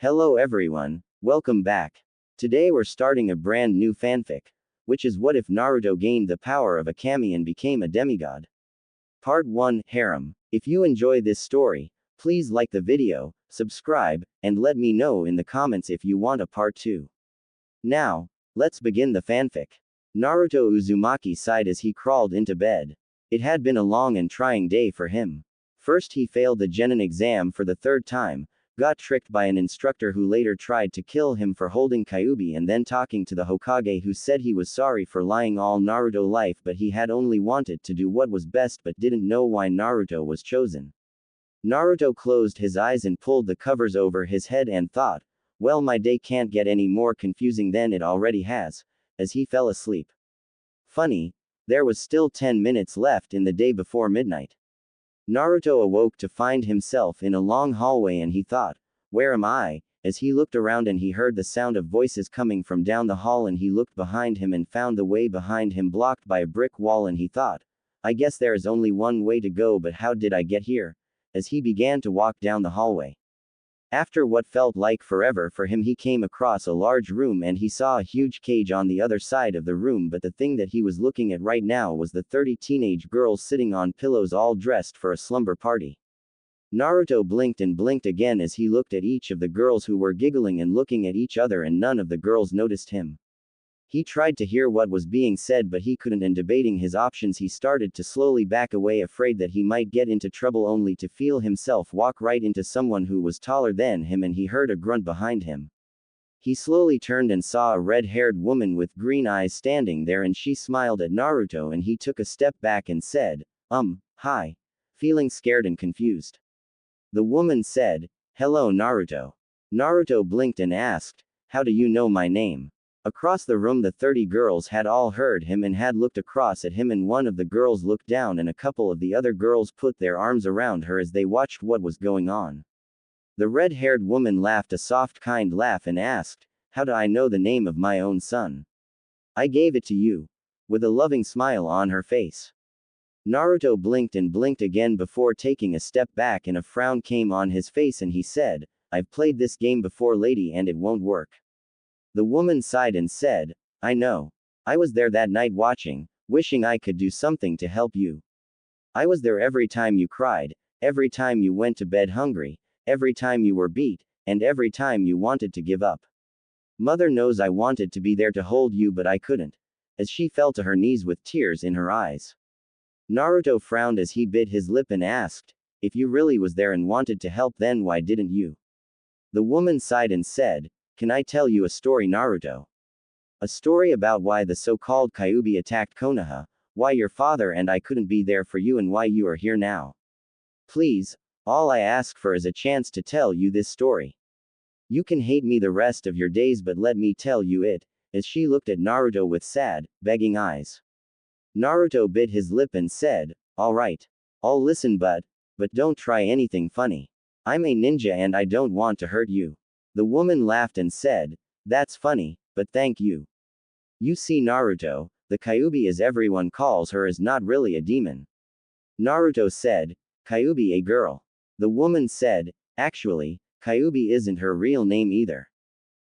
Hello everyone, welcome back. Today we're starting a brand new fanfic, which is what if Naruto gained the power of a kami and became a demigod. Part 1, Harem. If you enjoy this story, please like the video, subscribe, and let me know in the comments if you want a part 2. Now, let's begin the fanfic. Naruto Uzumaki sighed as he crawled into bed. It had been a long and trying day for him. First he failed the genin exam for the third time, got tricked by an instructor who later tried to kill him for holding Kyuubi, and then talking to the Hokage who said he was sorry for lying all Naruto life but he had only wanted to do what was best but didn't know why Naruto was chosen. Naruto closed his eyes and pulled the covers over his head and thought, well, my day can't get any more confusing than it already has, as he fell asleep. Funny, there was still 10 minutes left in the day before midnight. Naruto awoke to find himself in a long hallway and he thought, where am I? As he looked around and he heard the sound of voices coming from down the hall and he looked behind him and found the way behind him blocked by a brick wall and he thought, I guess there is only one way to go, but how did I get here? As he began to walk down the hallway. After what felt like forever for him, he came across a large room and he saw a huge cage on the other side of the room, but the thing that he was looking at right now was the 30 teenage girls sitting on pillows all dressed for a slumber party. Naruto blinked and blinked again as he looked at each of the girls who were giggling and looking at each other, and none of the girls noticed him. He tried to hear what was being said but he couldn't, and debating his options he started to slowly back away, afraid that he might get into trouble, only to feel himself walk right into someone who was taller than him and he heard a grunt behind him. He slowly turned and saw a red-haired woman with green eyes standing there and she smiled at Naruto and he took a step back and said, hi. Feeling scared and confused. The woman said, hello Naruto. Naruto blinked and asked, how do you know my name? Across the room the 30 girls had all heard him and had looked across at him, and one of the girls looked down and a couple of the other girls put their arms around her as they watched what was going on. The red-haired woman laughed a soft kind laugh and asked, how do I know the name of my own son? I gave it to you. With a loving smile on her face. Naruto blinked and blinked again before taking a step back and a frown came on his face and he said, I've played this game before lady and it won't work. The woman sighed and said, I know. I was there that night watching, wishing I could do something to help you. I was there every time you cried, every time you went to bed hungry, every time you were beat, and every time you wanted to give up. Mother knows I wanted to be there to hold you but I couldn't, as she fell to her knees with tears in her eyes. Naruto frowned as he bit his lip and asked, if you really was there and wanted to help, then why didn't you? The woman sighed and said, can I tell you a story, Naruto? A story about why the so-called Kyuubi attacked Konoha, why your father and I couldn't be there for you, and why you are here now. Please, all I ask for is a chance to tell you this story. You can hate me the rest of your days but let me tell you it, as she looked at Naruto with sad, begging eyes. Naruto bit his lip and said, alright. I'll listen but don't try anything funny. I'm a ninja and I don't want to hurt you. The woman laughed and said, that's funny, but thank you. You see Naruto, the Kyuubi as everyone calls her is not really a demon. Naruto said, Kyuubi a girl. The woman said, actually, Kyuubi isn't her real name either.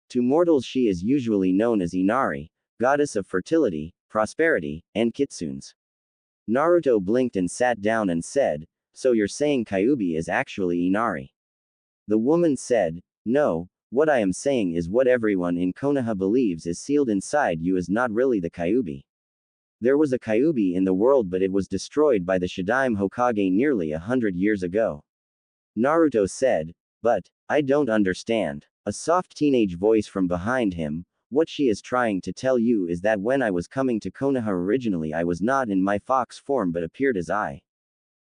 To mortals she is usually known as Inari, goddess of fertility, prosperity, and kitsunes. Naruto blinked and sat down and said, so you're saying Kyuubi is actually Inari? The woman said, no, what I am saying is what everyone in Konoha believes is sealed inside you is not really the Kyuubi. There was a Kyuubi in the world but it was destroyed by the Shadaime Hokage nearly 100 years ago. Naruto said, but I don't understand. A soft teenage voice from behind him, what she is trying to tell you is that when I was coming to Konoha originally I was not in my fox form but appeared as I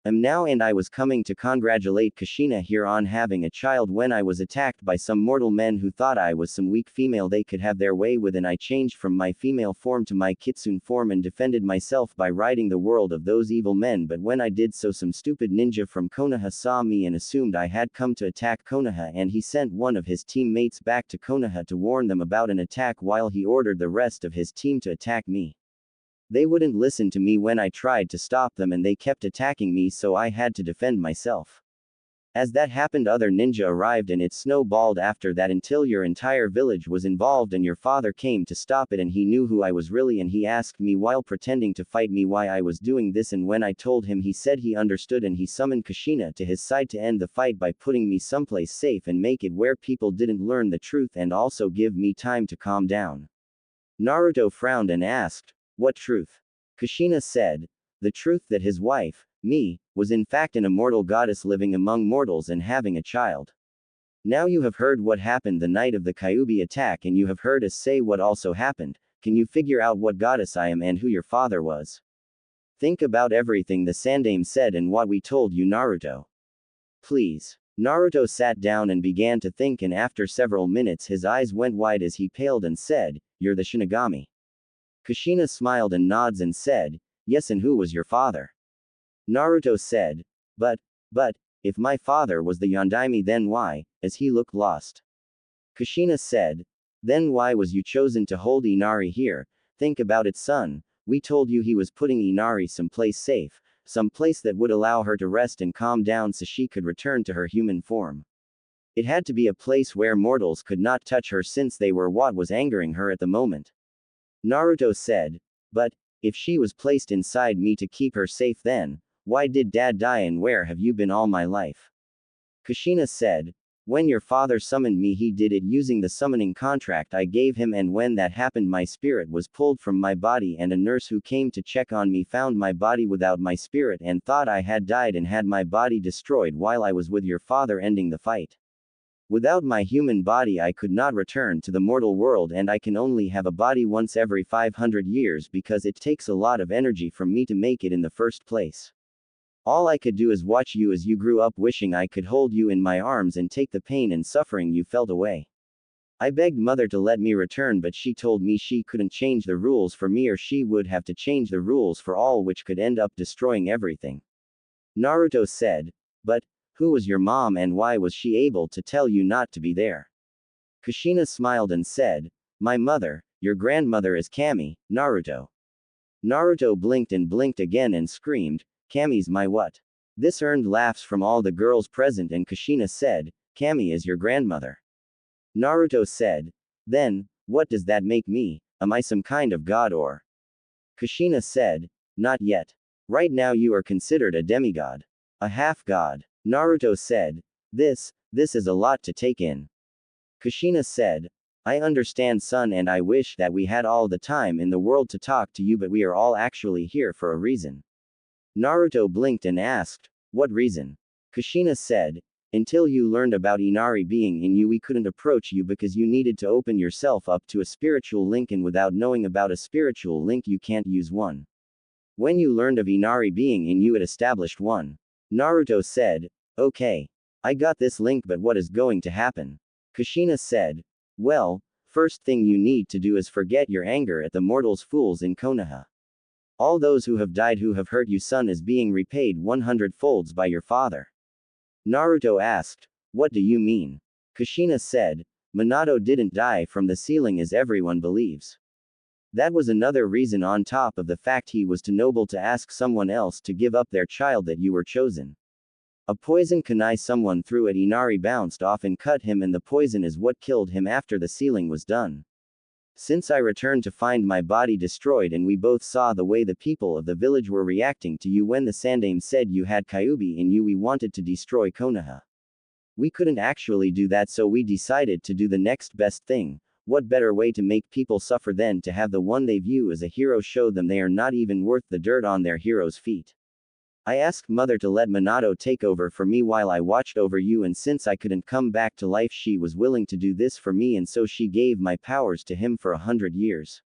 am now, and I was coming to congratulate Kushina here on having a child when I was attacked by some mortal men who thought I was some weak female they could have their way with, and I changed from my female form to my kitsune form and defended myself by ridding the world of those evil men, but when I did so some stupid ninja from Konoha saw me and assumed I had come to attack Konoha, and he sent one of his teammates back to Konoha to warn them about an attack while he ordered the rest of his team to attack me. They wouldn't listen to me when I tried to stop them and they kept attacking me, so I had to defend myself. As that happened, other ninja arrived and it snowballed after that until your entire village was involved and your father came to stop it and he knew who I was really and he asked me while pretending to fight me why I was doing this and when I told him he said he understood and he summoned Kushina to his side to end the fight by putting me someplace safe and make it where people didn't learn the truth and also give me time to calm down. Naruto frowned and asked, "What truth?" Kushina said, "The truth that his wife, me, was in fact an immortal goddess living among mortals and having a child. Now you have heard what happened the night of the Kyuubi attack and you have heard us say what also happened. Can you figure out what goddess I am and who your father was? Think about everything the Sandaime said and what we told you, Naruto. Please." Naruto sat down and began to think and after several minutes his eyes went wide as he paled and said, "You're the Shinigami." Kushina smiled and nods and said, "Yes, and who was your father?" Naruto said, but, if my father was the Yondaime then why, as he looked lost. Kushina said, "Then why was you chosen to hold Inari here? Think about it, son. We told you he was putting Inari someplace safe, some place that would allow her to rest and calm down so she could return to her human form. It had to be a place where mortals could not touch her since they were what was angering her at the moment." Naruto said, "But, if she was placed inside me to keep her safe then, why did Dad die and where have you been all my life?" Kushina said, "When your father summoned me he did it using the summoning contract I gave him and when that happened my spirit was pulled from my body and a nurse who came to check on me found my body without my spirit and thought I had died and had my body destroyed while I was with your father ending the fight. Without my human body I could not return to the mortal world and I can only have a body once every 500 years because it takes a lot of energy from me to make it in the first place. All I could do is watch you as you grew up wishing I could hold you in my arms and take the pain and suffering you felt away. I begged mother to let me return but she told me she couldn't change the rules for me or she would have to change the rules for all which could end up destroying everything." Naruto said, "But, who was your mom and why was she able to tell you not to be there?" Kushina smiled and said, "My mother, your grandmother is Kami, Naruto." Naruto blinked and blinked again and screamed, "Kami's my what?" This earned laughs from all the girls present and Kushina said, "Kami is your grandmother." Naruto said, "Then, what does that make me? Am I some kind of god or?" Kushina said, "Not yet. Right now you are considered a demigod. A half-god." Naruto said, This is a lot to take in." Kushina said, "I understand, son, and I wish that we had all the time in the world to talk to you, but we are all actually here for a reason." Naruto blinked and asked, "What reason?" Kushina said, "Until you learned about Inari being in you we couldn't approach you because you needed to open yourself up to a spiritual link and without knowing about a spiritual link you can't use one. When you learned of Inari being in you it established one." Naruto said, "Okay. I got this link, but what is going to happen?" Kushina said, "Well, first thing you need to do is forget your anger at the mortals fools in Konoha. All those who have died who have hurt you, son, is being repaid 100 folds by your father." Naruto asked, "What do you mean?" Kushina said, "Minato didn't die from the ceiling as everyone believes. That was another reason on top of the fact he was too noble to ask someone else to give up their child that you were chosen. A poison kunai someone threw at Inari bounced off and cut him and the poison is what killed him after the sealing was done. Since I returned to find my body destroyed and we both saw the way the people of the village were reacting to you when the Sandaime said you had Kyuubi in you, we wanted to destroy Konoha. We couldn't actually do that, so we decided to do the next best thing. What better way to make people suffer than to have the one they view as a hero show them they are not even worth the dirt on their hero's feet. I asked mother to let Minato take over for me while I watched over you, and since I couldn't come back to life she was willing to do this for me, and so she gave my powers to him for 100 years.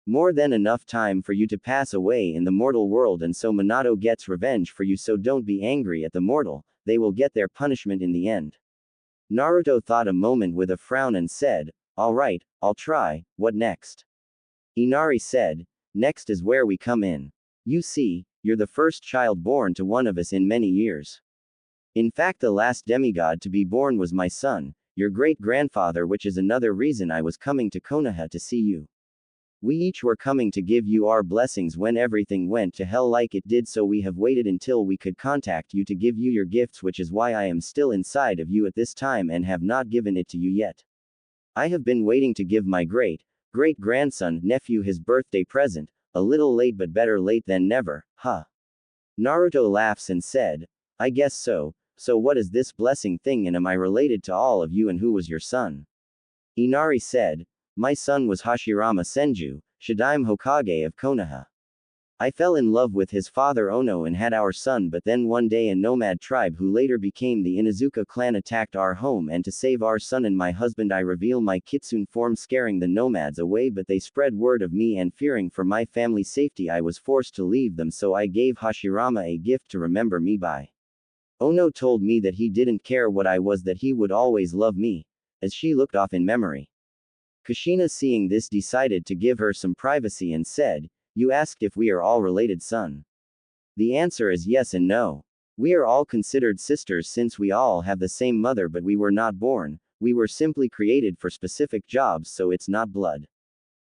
More than enough time for you to pass away in the mortal world, and so Minato gets revenge for you, so don't be angry at the mortal, they will get their punishment in the end." Naruto thought a moment with a frown and said, "Alright, I'll try, what next?" Inari said, "Next is where we come in. You see, you're the first child born to one of us in many years. In fact, the last demigod to be born was my son, your great-grandfather, which is another reason I was coming to Konoha to see you. We each were coming to give you our blessings when everything went to hell like it did, so we have waited until we could contact you to give you your gifts, which is why I am still inside of you at this time and have not given it to you yet. I have been waiting to give my great-grandson, nephew his birthday present, a little late but better late than never, huh? Naruto laughs and said, I guess so. So what is this blessing thing, and am I related to all of you, and who was your son? Inari said, my son was Hashirama Senju, Shadaime Hokage of Konoha. I fell in love with his father Ono and had our son, but then one day a nomad tribe who later became the Inuzuka clan attacked our home, and to save our son and my husband I reveal my kitsune form, scaring the nomads away, but they spread word of me, and fearing for my family's safety I was forced to leave them, so I gave Hashirama a gift to remember me by. Ono told me that he didn't care what I was, that he would always love me, as she looked off in memory. Kushina, seeing this, decided to give her some privacy and said, you asked if we are all related, son. The answer is yes and no. We are all considered sisters since we all have the same mother, but we were not born, we were simply created for specific jobs, so it's not blood.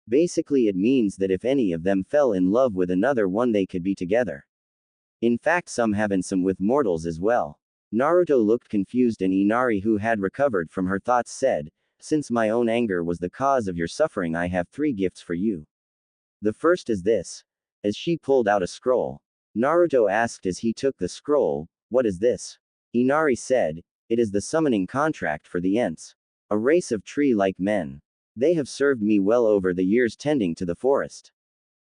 Basically, it means that if any of them fell in love with another one, they could be together. In fact, some have, and some with mortals as well. Naruto looked confused, and Inari, who had recovered from her thoughts, said, since my own anger was the cause of your suffering, I have 3 gifts for you. The first is this. As she pulled out a scroll. Naruto asked as he took the scroll, what is this? Inari said, it is the summoning contract for the Ents. A race of tree-like men. They have served me well over the years tending to the forest.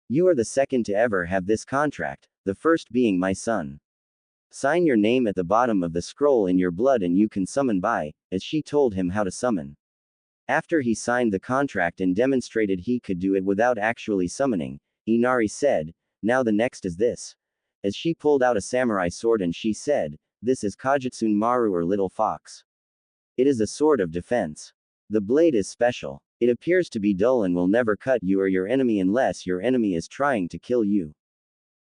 You are the second to ever have this contract, the first being my son. Sign your name at the bottom of the scroll in your blood and you can summon by, as she told him how to summon. After he signed the contract and demonstrated he could do it without actually summoning, Inari said, now the next is this. As she pulled out a samurai sword and she said, this is Kajutsun Maru, or Little Fox. It is a sword of defense. The blade is special. It appears to be dull and will never cut you or your enemy unless your enemy is trying to kill you.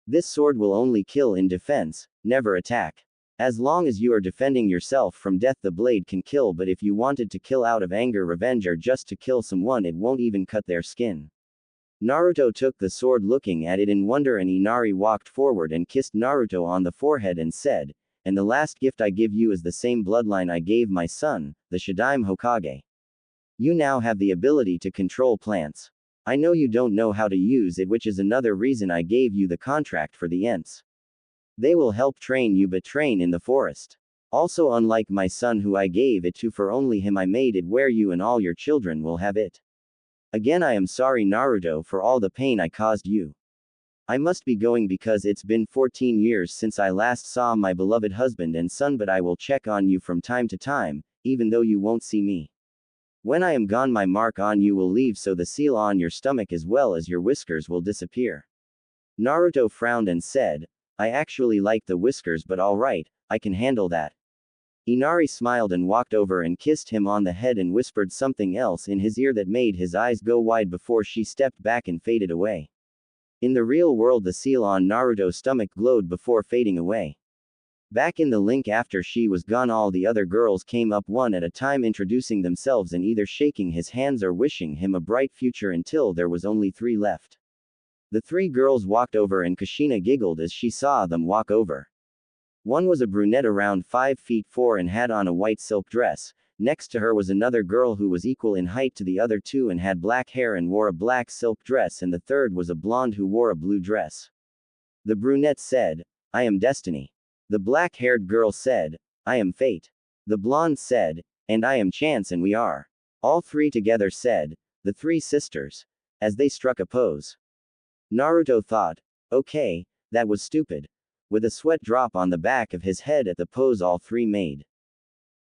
This sword will only kill in defense, never attack. As long as you are defending yourself from death, the blade can kill, but if you wanted to kill out of anger, revenge, or just to kill someone, it won't even cut their skin. Naruto took the sword, looking at it in wonder, and Inari walked forward and kissed Naruto on the forehead and said, and the last gift I give you is the same bloodline I gave my son, the Shadaime Hokage. You now have the ability to control plants. I know you don't know how to use it, which is another reason I gave you the contract for the Ents. They will help train you, but train in the forest. Also, unlike my son who I gave it to for only him, I made it where you and all your children will have it. Again, I am sorry, Naruto, for all the pain I caused you. I must be going because it's been 14 years since I last saw my beloved husband and son, but I will check on you from time to time, even though you won't see me. When I am gone, my mark on you will leave, so the seal on your stomach as well as your whiskers will disappear. Naruto frowned and said, I actually like the whiskers, but alright, I can handle that. Inari smiled and walked over and kissed him on the head and whispered something else in his ear that made his eyes go wide before she stepped back and faded away. In the real world, the seal on Naruto's stomach glowed before fading away. Back in the link, after she was gone, all the other girls came up one at a time, introducing themselves and either shaking his hands or wishing him a bright future, until there was only 3 left. The 3 girls walked over and Kushina giggled as she saw them walk over. One was a brunette around 5 feet 4 and had on a white silk dress. Next to her was another girl who was equal in height to the other 2 and had black hair and wore a black silk dress, and the third was a blonde who wore a blue dress. The brunette said, I am Destiny. The black-haired girl said, I am Fate. The blonde said, and I am Chance, and we are. All 3 together said, the 3 sisters. As they struck a pose. Naruto thought, okay, that was stupid. With a sweat drop on the back of his head at the pose all 3 made.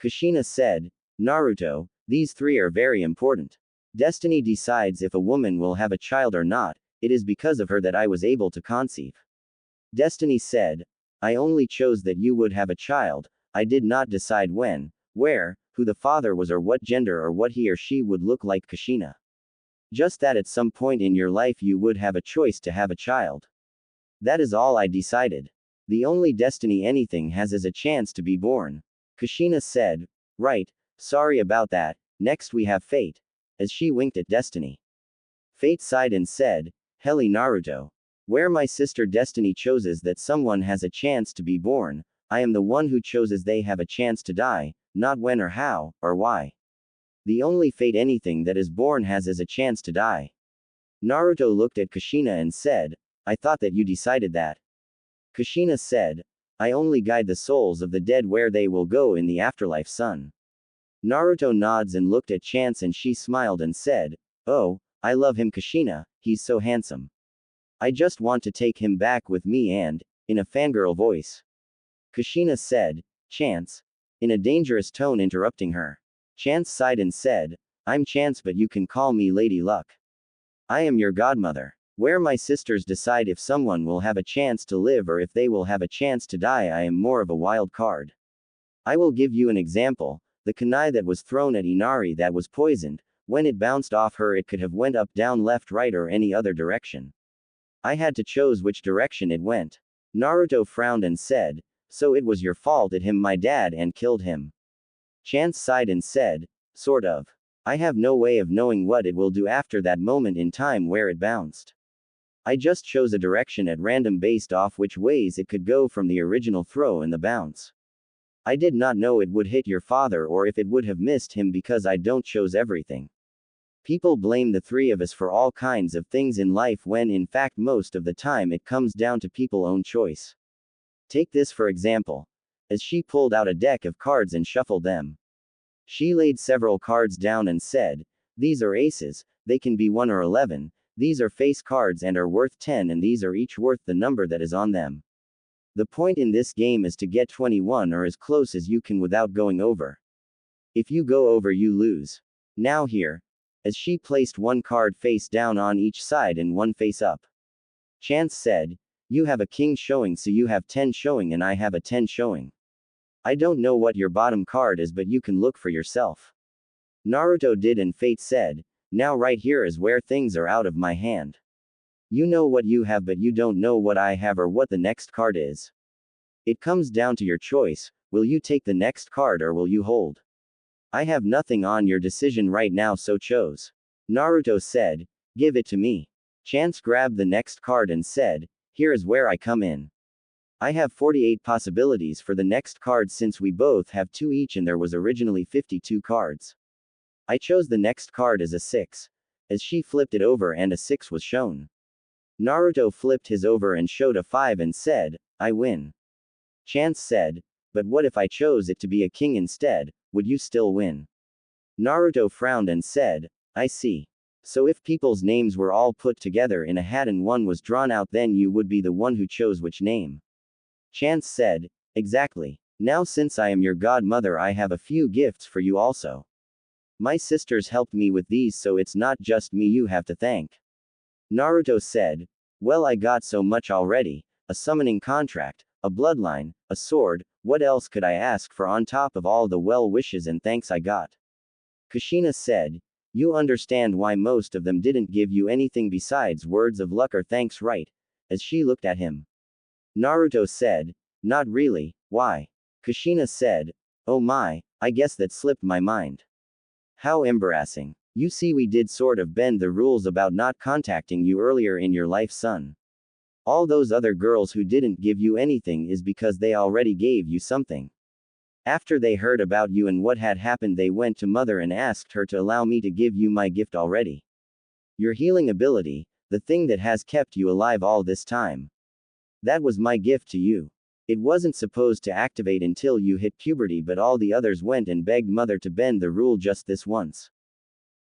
Kushina said, Naruto, these 3 are very important. Destiny decides if a woman will have a child or not. It is because of her that I was able to conceive. Destiny said, I only chose that you would have a child. I did not decide when, where, who the father was, or what gender, or what he or she would look like. Kushina. Just that at some point in your life you would have a choice to have a child. That is all I decided. The only destiny anything has is a chance to be born. Kushina said, right, sorry about that. Next we have Fate. As she winked at Destiny. Fate sighed and said, Heli Naruto. Where my sister destiny chooses that someone has a chance to be born, I am the one who chooses they have a chance to die, not when or how, or why. The only fate anything that is born has is a chance to die. Naruto looked at Kushina and said, I thought that you decided that. Kushina said, I only guide the souls of the dead where they will go in the afterlife, son. Naruto nods and looked at Chance and she smiled and said, Oh, I love him Kushina, he's so handsome. I just want to take him back with me and, in a fangirl voice. Kushina said, Chance. In a dangerous tone interrupting her. Chance sighed and said, I'm Chance but you can call me Lady Luck. I am your godmother. Where my sisters decide if someone will have a chance to live or if they will have a chance to die, I am more of a wild card. I will give you an example. The kunai that was thrown at Inari that was poisoned, when it bounced off her it could have went up, down, left, right or any other direction. I had to choose which direction it went. Naruto frowned and said, so it was your fault it him my dad and killed him. Chance sighed and said, sort of. I have no way of knowing what it will do after that moment in time where it bounced. I just chose a direction at random based off which ways it could go from the original throw and the bounce. I did not know it would hit your father or if it would have missed him because I don't chose everything. People blame the three of us for all kinds of things in life when in fact most of the time it comes down to people's own choice. Take this for example. As she pulled out a deck of cards and shuffled them. She laid several cards down and said, these are aces, they can be 1 or 11, these are face cards and are worth 10 and these are each worth the number that is on them. The point in this game is to get 21 or as close as you can without going over. If you go over you lose. Now here. As she placed one card face down on each side and one face up. Chance said, you have a king showing so you have 10 showing and I have a 10 showing. I don't know what your bottom card is but you can look for yourself. Naruto did and Fate said, now right here is where things are out of my hand. You know what you have but you don't know what I have or what the next card is. It comes down to your choice, will you take the next card or will you hold? I have nothing on your decision right now so chose. Naruto said, give it to me. Chance grabbed the next card and said, here is where I come in. I have 48 possibilities for the next card since we both have 2 each and there was originally 52 cards. I chose the next card as a 6. As she flipped it over and a 6 was shown. Naruto flipped his over and showed a 5 and said, I win. Chance said, but what if I chose it to be a king instead, would you still win? Naruto frowned and said, I see. So if people's names were all put together in a hat and one was drawn out then you would be the one who chose which name. Chance said, exactly. Now since I am your godmother I have a few gifts for you also. My sisters helped me with these so it's not just me you have to thank. Naruto said, well I got so much already, a summoning contract, a bloodline, a sword, what else could I ask for on top of all the well wishes and thanks I got? Kushina said, you understand why most of them didn't give you anything besides words of luck or thanks, right? As she looked at him. Naruto said, not really, why? Kushina said, oh my, I guess that slipped my mind. How embarrassing. You see we did sort of bend the rules about not contacting you earlier in your life, son. All those other girls who didn't give you anything is because they already gave you something. After they heard about you and what had happened they went to mother and asked her to allow me to give you my gift already. Your healing ability, the thing that has kept you alive all this time. That was my gift to you. It wasn't supposed to activate until you hit puberty but all the others went and begged mother to bend the rule just this once.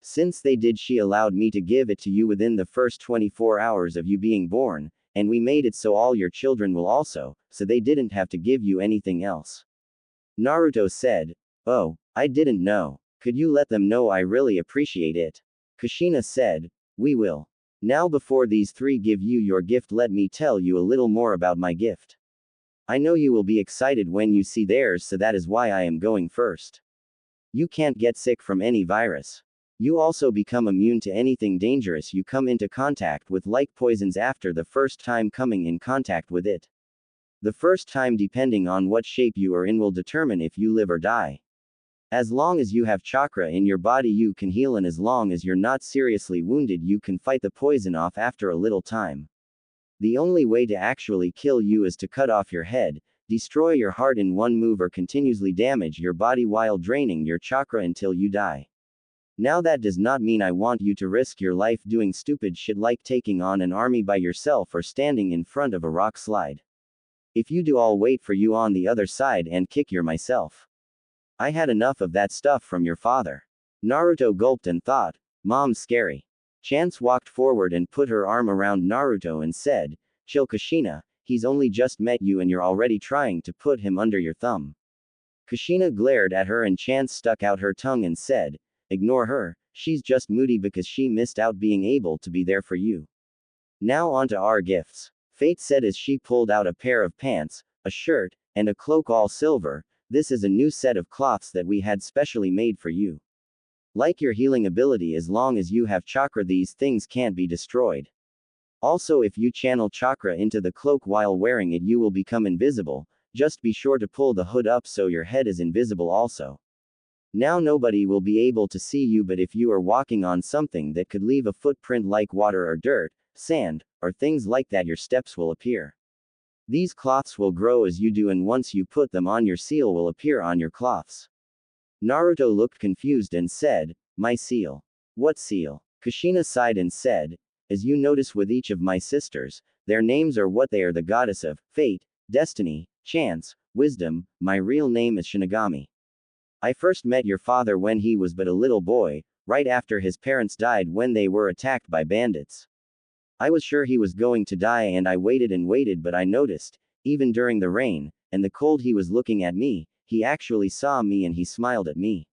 Since they did she allowed me to give it to you within the first 24 hours of you being born, and we made it so all your children will also, so they didn't have to give you anything else. Naruto said, oh, I didn't know. Could you let them know I really appreciate it? Kushina said, we will. Now before these 3 give you your gift let me tell you a little more about my gift. I know you will be excited when you see theirs so that is why I am going first. You can't get sick from any virus. You also become immune to anything dangerous you come into contact with like poisons after the first time coming in contact with it. The first time depending on what shape you are in will determine if you live or die. As long as you have chakra in your body, you can heal, and as long as you're not seriously wounded, you can fight the poison off after a little time. The only way to actually kill you is to cut off your head, destroy your heart in one move, or continuously damage your body while draining your chakra until you die. Now, that does not mean I want you to risk your life doing stupid shit like taking on an army by yourself or standing in front of a rock slide. If you do, I'll wait for you on the other side and kick your myself. I had enough of that stuff from your father. Naruto gulped and thought, Mom's scary. Chance walked forward and put her arm around Naruto and said, Chill, Kushina, he's only just met you and you're already trying to put him under your thumb. Kushina glared at her and Chance stuck out her tongue and said, Ignore her, she's just moody because she missed out being able to be there for you. Now on to our gifts. Fate said as she pulled out a pair of pants, a shirt, and a cloak all silver. This is a new set of cloths that we had specially made for you. Like your healing ability, as long as you have chakra, these things can't be destroyed. Also, if you channel chakra into the cloak while wearing it, you will become invisible. Just be sure to pull the hood up so your head is invisible also. Now nobody will be able to see you, but if you are walking on something that could leave a footprint like water or dirt, sand, or things like that, your steps will appear. These cloths will grow as you do, and once you put them on, your seal will appear on your cloths. Naruto looked confused and said, My seal? What seal? Kushina sighed and said, As you notice with each of my sisters, their names are what they are: the goddess of fate, destiny, chance, wisdom. My real name is Shinigami. I first met your father when he was but a little boy, right after his parents died when they were attacked by bandits. I was sure he was going to die and I waited and waited, but I noticed, even during the rain and the cold, he was looking at me. He actually saw me and he smiled at me.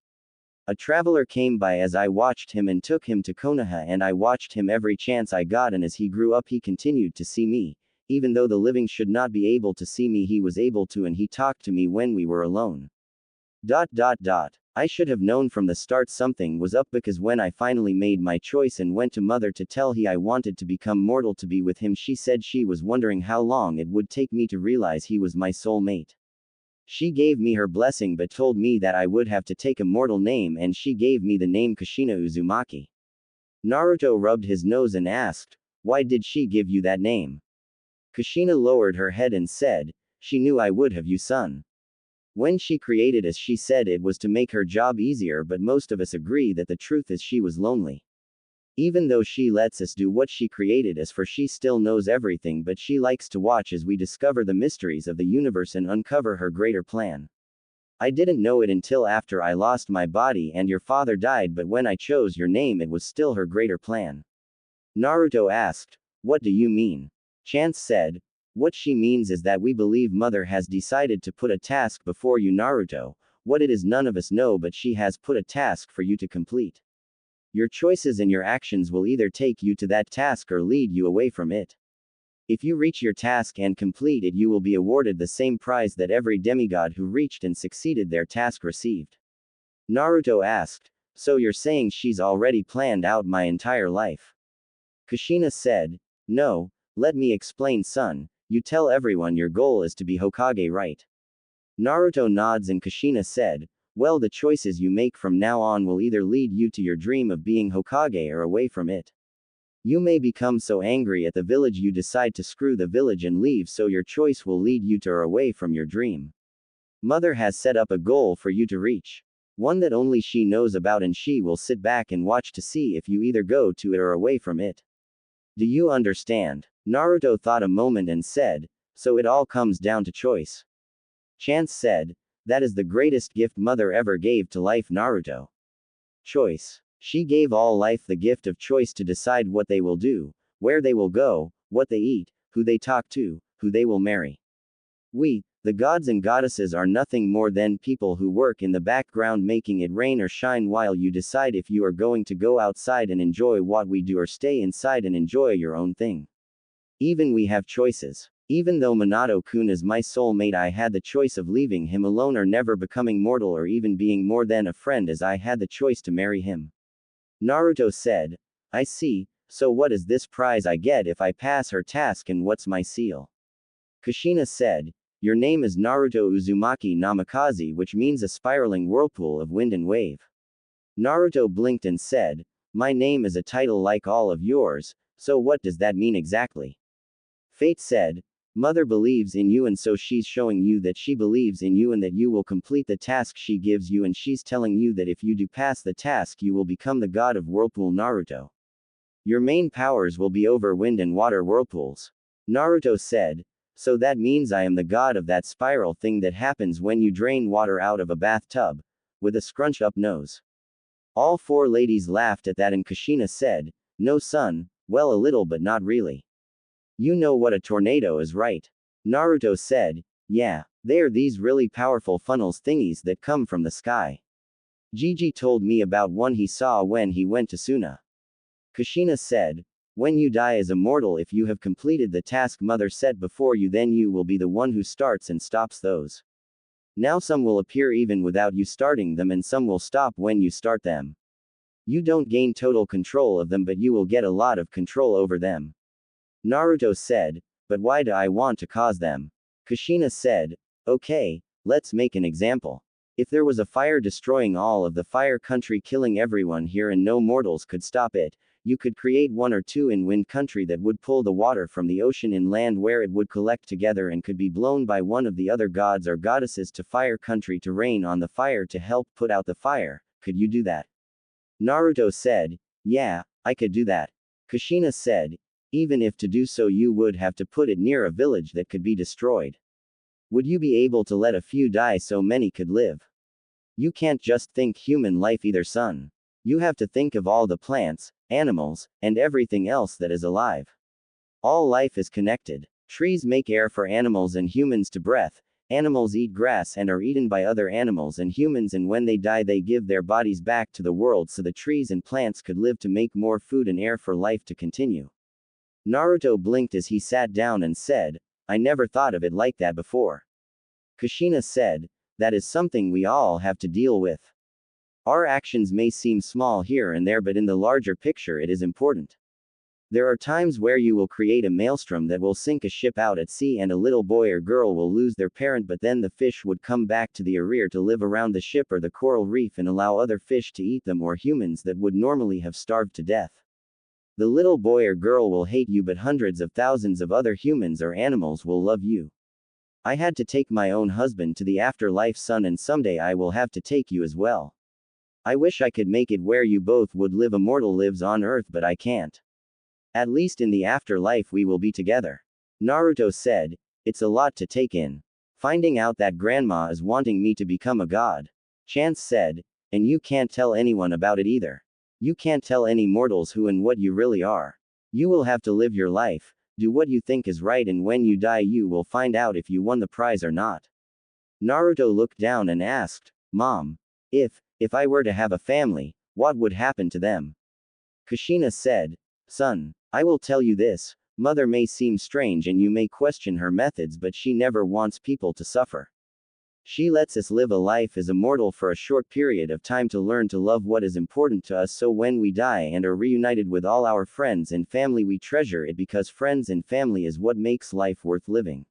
A traveler came by as I watched him and took him to Konoha, and I watched him every chance I got, and as he grew up he continued to see me. Even though the living should not be able to see me, he was able to, and he talked to me when we were alone. I should have known from the start something was up, because when I finally made my choice and went to mother to tell her I wanted to become mortal to be with him, she said she was wondering how long it would take me to realize he was my soulmate. She gave me her blessing but told me that I would have to take a mortal name, and she gave me the name Kushina Uzumaki. Naruto rubbed his nose and asked, Why did she give you that name? Kushina lowered her head and said, She knew I would have you, son. When she created us, she said it was to make her job easier, but most of us agree that the truth is she was lonely. Even though she lets us do what she created us for, she still knows everything, but she likes to watch as we discover the mysteries of the universe and uncover her greater plan. I didn't know it until after I lost my body and your father died, but when I chose your name, it was still her greater plan. Naruto asked, What do you mean? Chance said, What she means is that we believe mother has decided to put a task before you, Naruto. What it is none of us know, but she has put a task for you to complete. Your choices and your actions will either take you to that task or lead you away from it. If you reach your task and complete it, you will be awarded the same prize that every demigod who reached and succeeded their task received. Naruto asked, So you're saying she's already planned out my entire life? Kushina said, No, let me explain, son. You tell everyone your goal is to be Hokage, right? Naruto nods and Kushina said, Well, the choices you make from now on will either lead you to your dream of being Hokage or away from it. You may become so angry at the village you decide to screw the village and leave, so your choice will lead you to or away from your dream. Mother has set up a goal for you to reach. One that only she knows about, and she will sit back and watch to see if you either go to it or away from it. Do you understand? Naruto thought a moment and said, So it all comes down to choice. Chance said, That is the greatest gift mother ever gave to life, Naruto. Choice. She gave all life the gift of choice to decide what they will do, where they will go, what they eat, who they talk to, who they will marry. We, the gods and goddesses, are nothing more than people who work in the background making it rain or shine while you decide if you are going to go outside and enjoy what we do or stay inside and enjoy your own thing. Even we have choices. Even though Minato-kun is my soulmate, I had the choice of leaving him alone or never becoming mortal or even being more than a friend, as I had the choice to marry him. Naruto said, I see, so what is this prize I get if I pass her task, and what's my seal? Kushina said, Your name is Naruto Uzumaki Namikaze, which means a spiraling whirlpool of wind and wave. Naruto blinked and said, my name is a title like all of yours, so what does that mean exactly? Fate said, Mother believes in you and so she's showing you that she believes in you and that you will complete the task she gives you and she's telling you that if you do pass the task you will become the god of whirlpool Naruto. Your main powers will be over wind and water whirlpools. Naruto said, so that means I am the god of that spiral thing that happens when you drain water out of a bathtub, with a scrunch up nose. All four ladies laughed at that and Kushina said, no son, well a little but not really. You know what a tornado is, right? Naruto said, yeah, they are these really powerful funnels thingies that come from the sky. Gigi told me about one he saw when he went to Suna. Kushina said, when you die as a mortal if you have completed the task mother set before you then you will be the one who starts and stops those. Now some will appear even without you starting them and some will stop when you start them. You don't gain total control of them but you will get a lot of control over them. Naruto said, but why do I want to cause them? Kushina said, okay, let's make an example. If there was a fire destroying all of the fire country killing everyone here and no mortals could stop it, you could create one or two in wind country that would pull the water from the ocean inland where it would collect together and could be blown by one of the other gods or goddesses to fire country to rain on the fire to help put out the fire. Could you do that? Naruto said, yeah, I could do that. Kushina said, even if to do so you would have to put it near a village that could be destroyed. Would you be able to let a few die so many could live? You can't just think human life either, son. You have to think of all the plants, animals, and everything else that is alive. All life is connected. Trees make air for animals and humans to breath. Animals eat grass and are eaten by other animals and humans, and when they die they give their bodies back to the world so the trees and plants could live to make more food and air for life to continue. Naruto blinked as he sat down and said, I never thought of it like that before. Kushina said, that is something we all have to deal with. Our actions may seem small here and there but in the larger picture it is important. There are times where you will create a maelstrom that will sink a ship out at sea and a little boy or girl will lose their parent but then the fish would come back to the area to live around the ship or the coral reef and allow other fish to eat them or humans that would normally have starved to death. The little boy or girl will hate you but hundreds of thousands of other humans or animals will love you. I had to take my own husband to the afterlife, son, and someday I will have to take you as well. I wish I could make it where you both would live. A mortal lives on earth but I can't. At least in the afterlife we will be together. Naruto said, it's a lot to take in. Finding out that grandma is wanting me to become a god. Chance said, and you can't tell anyone about it either. You can't tell any mortals who and what you really are. You will have to live your life, do what you think is right, and when you die you will find out if you won the prize or not. Naruto looked down and asked, Mom, if I were to have a family, what would happen to them? Kushina said, son, I will tell you this, mother may seem strange and you may question her methods but she never wants people to suffer. She lets us live a life as a mortal for a short period of time to learn to love what is important to us so when we die and are reunited with all our friends and family we treasure it because friends and family is what makes life worth living.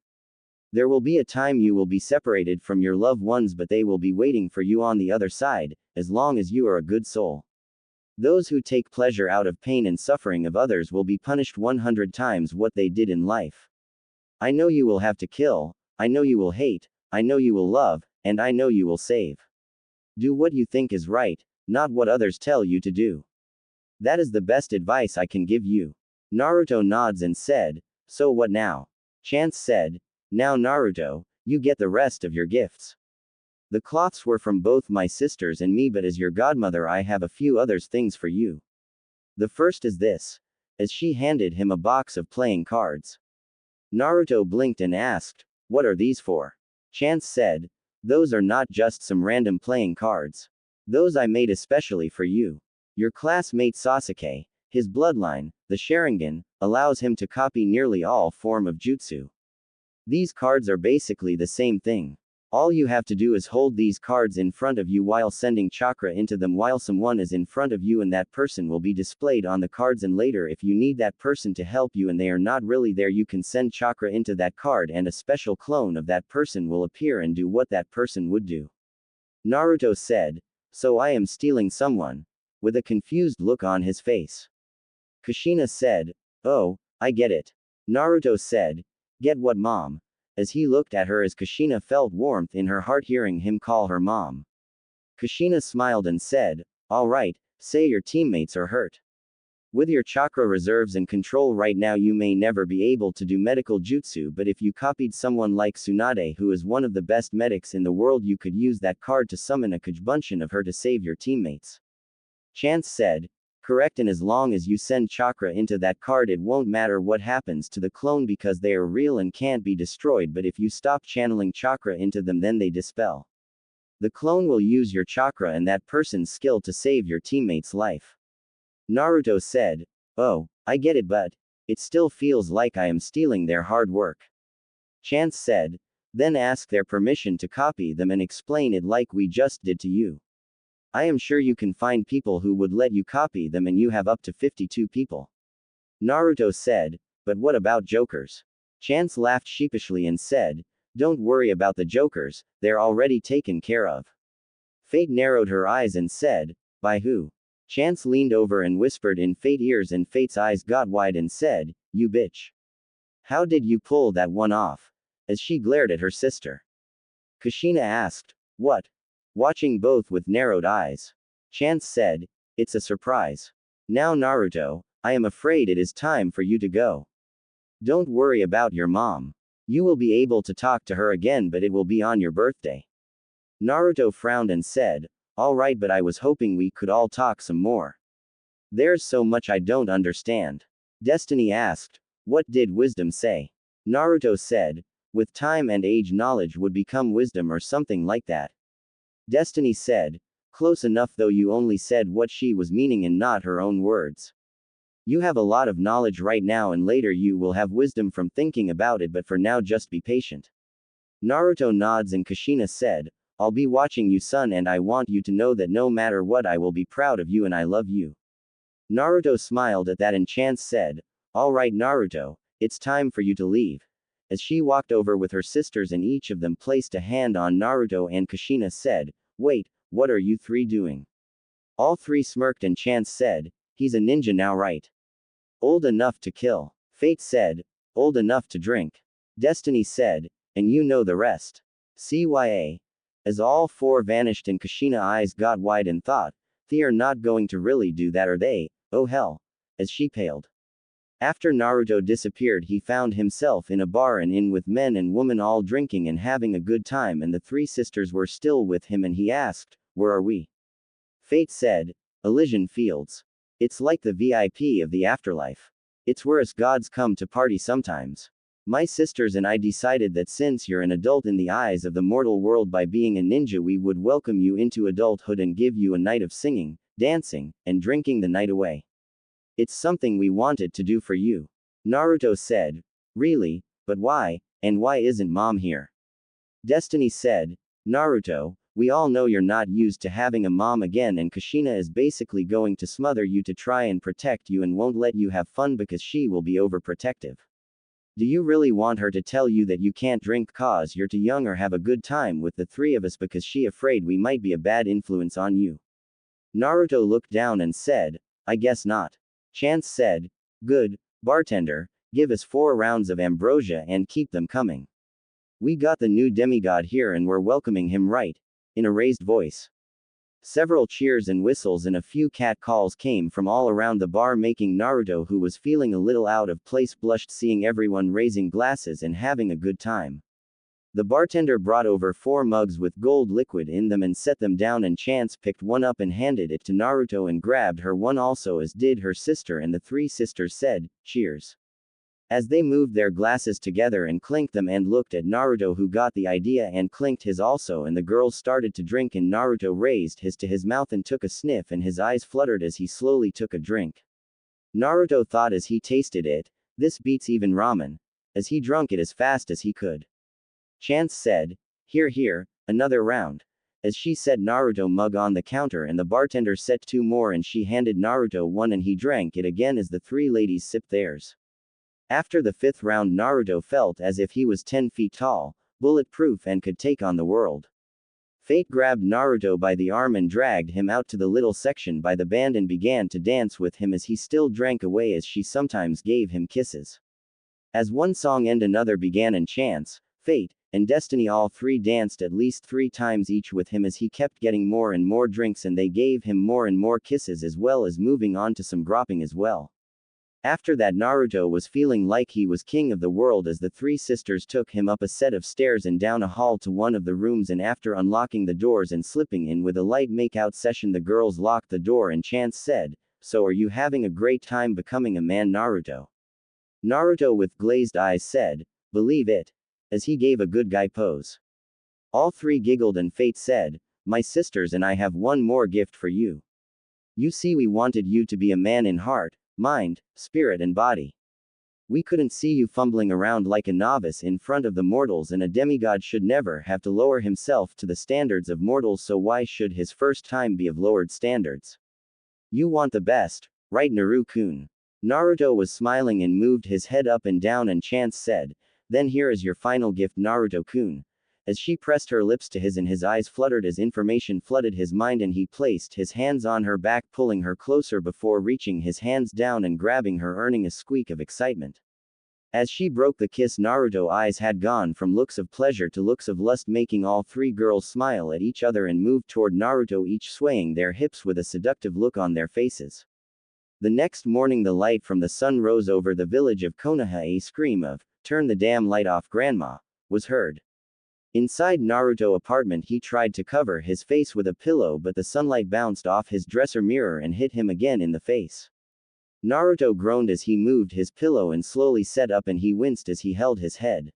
There will be a time you will be separated from your loved ones but they will be waiting for you on the other side, as long as you are a good soul. Those who take pleasure out of pain and suffering of others will be punished 100 times what they did in life. I know you will have to kill, I know you will hate, I know you will love, and I know you will save. Do what you think is right, not what others tell you to do. That is the best advice I can give you. Naruto nods and said, so what now? Chance said, now Naruto, you get the rest of your gifts. The cloths were from both my sisters and me but as your godmother I have a few others things for you. The first is this. As she handed him a box of playing cards. Naruto blinked and asked, what are these for? Chance said, those are not just some random playing cards. Those I made especially for you. Your classmate Sasuke, his bloodline, the Sharingan, allows him to copy nearly all form of jutsu. These cards are basically the same thing. All you have to do is hold these cards in front of you while sending chakra into them while someone is in front of you, and that person will be displayed on the cards, and later if you need that person to help you and they are not really there, you can send chakra into that card and a special clone of that person will appear and do what that person would do. Naruto said, "So I am stealing someone?" with a confused look on his face. Kushina said, "Oh, I get it." Naruto said, "Get what, mom?" as he looked at her as Kushina felt warmth in her heart hearing him call her mom. Kushina smiled and said, "All right, say your teammates are hurt. With your chakra reserves and control right now you may never be able to do medical jutsu, but if you copied someone like Tsunade who is one of the best medics in the world, you could use that card to summon a conjunction of her to save your teammates." Chance said, "Correct, and as long as you send chakra into that card it won't matter what happens to the clone because they are real and can't be destroyed, but if you stop channeling chakra into them then they dispel. The clone will use your chakra and that person's skill to save your teammate's life." Naruto said, "Oh, I get it, but it still feels like I am stealing their hard work." Chance said, "Then ask their permission to copy them and explain it like we just did to you. I am sure you can find people who would let you copy them, and you have up to 52 people." Naruto said, "But what about jokers?" Chance laughed sheepishly and said, "Don't worry about the jokers, they're already taken care of." Fate narrowed her eyes and said, "By who?" Chance leaned over and whispered in Fate's ears, and Fate's eyes got wide and said, "You bitch. How did you pull that one off?" as she glared at her sister. Kushina asked, "What?" watching both with narrowed eyes. Chance said, "It's a surprise. Now Naruto, I am afraid it is time for you to go. Don't worry about your mom. You will be able to talk to her again, but it will be on your birthday." Naruto frowned and said, "All right, but I was hoping we could all talk some more. There's so much I don't understand." Destiny asked, "What did wisdom say?" Naruto said, "With time and age knowledge would become wisdom or something like that." Destiny said, "Close enough, though you only said what she was meaning and not her own words. You have a lot of knowledge right now and later you will have wisdom from thinking about it, but for now just be patient." Naruto nods and Kushina said, "I'll be watching you, son, and I want you to know that no matter what I will be proud of you and I love you." Naruto smiled at that and Chance said, "All right Naruto, it's time for you to leave." As she walked over with her sisters and each of them placed a hand on Naruto, and Kushina said, "Wait, what are you three doing?" All three smirked and Chance said, "He's a ninja now, right? Old enough to kill." Fate said, "Old enough to drink." Destiny said, "And you know the rest." CYA. As all four vanished and Kushina's eyes got wide and thought, "They are not going to really do that, are they? Oh hell." As she paled. After Naruto disappeared, he found himself in a bar and in with men and women all drinking and having a good time, and the three sisters were still with him, and he asked, "Where are we?" Fate said, "Elysian Fields. It's like the VIP of the afterlife. It's where us gods come to party sometimes. My sisters and I decided that since you're an adult in the eyes of the mortal world by being a ninja, we would welcome you into adulthood and give you a night of singing, dancing, and drinking the night away. It's something we wanted to do for you." Naruto said, "Really? But why, and why isn't mom here?" Destiny said, "Naruto, we all know you're not used to having a mom again, and Kushina is basically going to smother you to try and protect you and won't let you have fun because she will be overprotective. Do you really want her to tell you that you can't drink cause you're too young, or have a good time with the three of us because she afraid we might be a bad influence on you?" Naruto looked down and said, "I guess not." Chance said, "Good, bartender, give us 4 rounds of ambrosia and keep them coming. We got the new demigod here and we're welcoming him, right?" in a raised voice. Several cheers and whistles and a few cat calls came from all around the bar, making Naruto, who was feeling a little out of place, blushed seeing everyone raising glasses and having a good time. The bartender brought over 4 mugs with gold liquid in them and set them down, and Chance picked one up and handed it to Naruto and grabbed her one also, as did her sister, and the 3 sisters said, "Cheers." As they moved their glasses together and clinked them and looked at Naruto, who got the idea and clinked his also, and the girls started to drink, and Naruto raised his to his mouth and took a sniff, and his eyes fluttered as he slowly took a drink. Naruto thought as he tasted it, "This beats even ramen," as he drank it as fast as he could. Chance said, "Here, here, Another round. As she set Naruto mug on the counter and the bartender set 2 more and she handed Naruto one and he drank it again as the 3 ladies sipped theirs. After the 5th round Naruto felt as if he was 10 feet tall, bulletproof and could take on the world. Fate grabbed Naruto by the arm and dragged him out to the little section by the band and began to dance with him as he still drank away as she sometimes gave him kisses. As one song and another began and chance, Fate, and Destiny all 3 danced at least 3 times each with him as he kept getting more and more drinks and they gave him more and more kisses as well as moving on to some gropping as well. After that Naruto was feeling like he was king of the world as the 3 sisters took him up a set of stairs and down a hall to one of the rooms and after unlocking the doors and slipping in with a light make-out session the girls locked the door and Chance said, "So are you having a great time becoming a man Naruto?" Naruto with glazed eyes said, "Believe it," as he gave a good guy pose. All 3 giggled and Fate said, "My sisters and I have one more gift for you. You see we wanted you to be a man in heart, mind, spirit and body. We couldn't see you fumbling around like a novice in front of the mortals and a demigod should never have to lower himself to the standards of mortals so why should his first time be of lowered standards? You want the best, right Naru-kun?" Naruto was smiling and moved his head up and down and Chance said, "Then here is your final gift Naruto-kun." As she pressed her lips to his and his eyes fluttered as information flooded his mind and he placed his hands on her back pulling her closer before reaching his hands down and grabbing her earning a squeak of excitement. As she broke the kiss Naruto's eyes had gone from looks of pleasure to looks of lust making all 3 girls smile at each other and move toward Naruto each swaying their hips with a seductive look on their faces. The next morning the light from the sun rose over the village of Konoha a scream of, "Turn the damn light off grandma," was heard. Inside Naruto's apartment he tried to cover his face with a pillow but the sunlight bounced off his dresser mirror and hit him again in the face. Naruto groaned as he moved his pillow and slowly sat up and he winced as he held his head.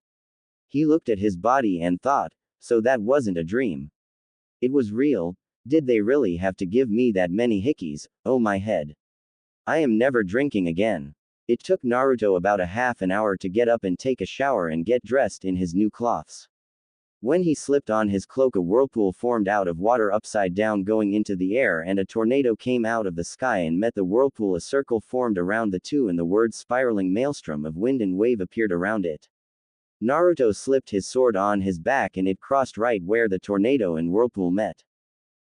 He looked at his body and thought, so that wasn't a dream. It was real. Did they really have to give me that many hickeys? Oh my head. I am never drinking again. It took Naruto about a half an hour to get up and take a shower and get dressed in his new cloths. When he slipped on his cloak a whirlpool formed out of water upside down going into the air and a tornado came out of the sky and met the whirlpool a circle formed around the two and the word spiraling maelstrom of wind and wave appeared around it. Naruto slipped his sword on his back and it crossed right where the tornado and whirlpool met.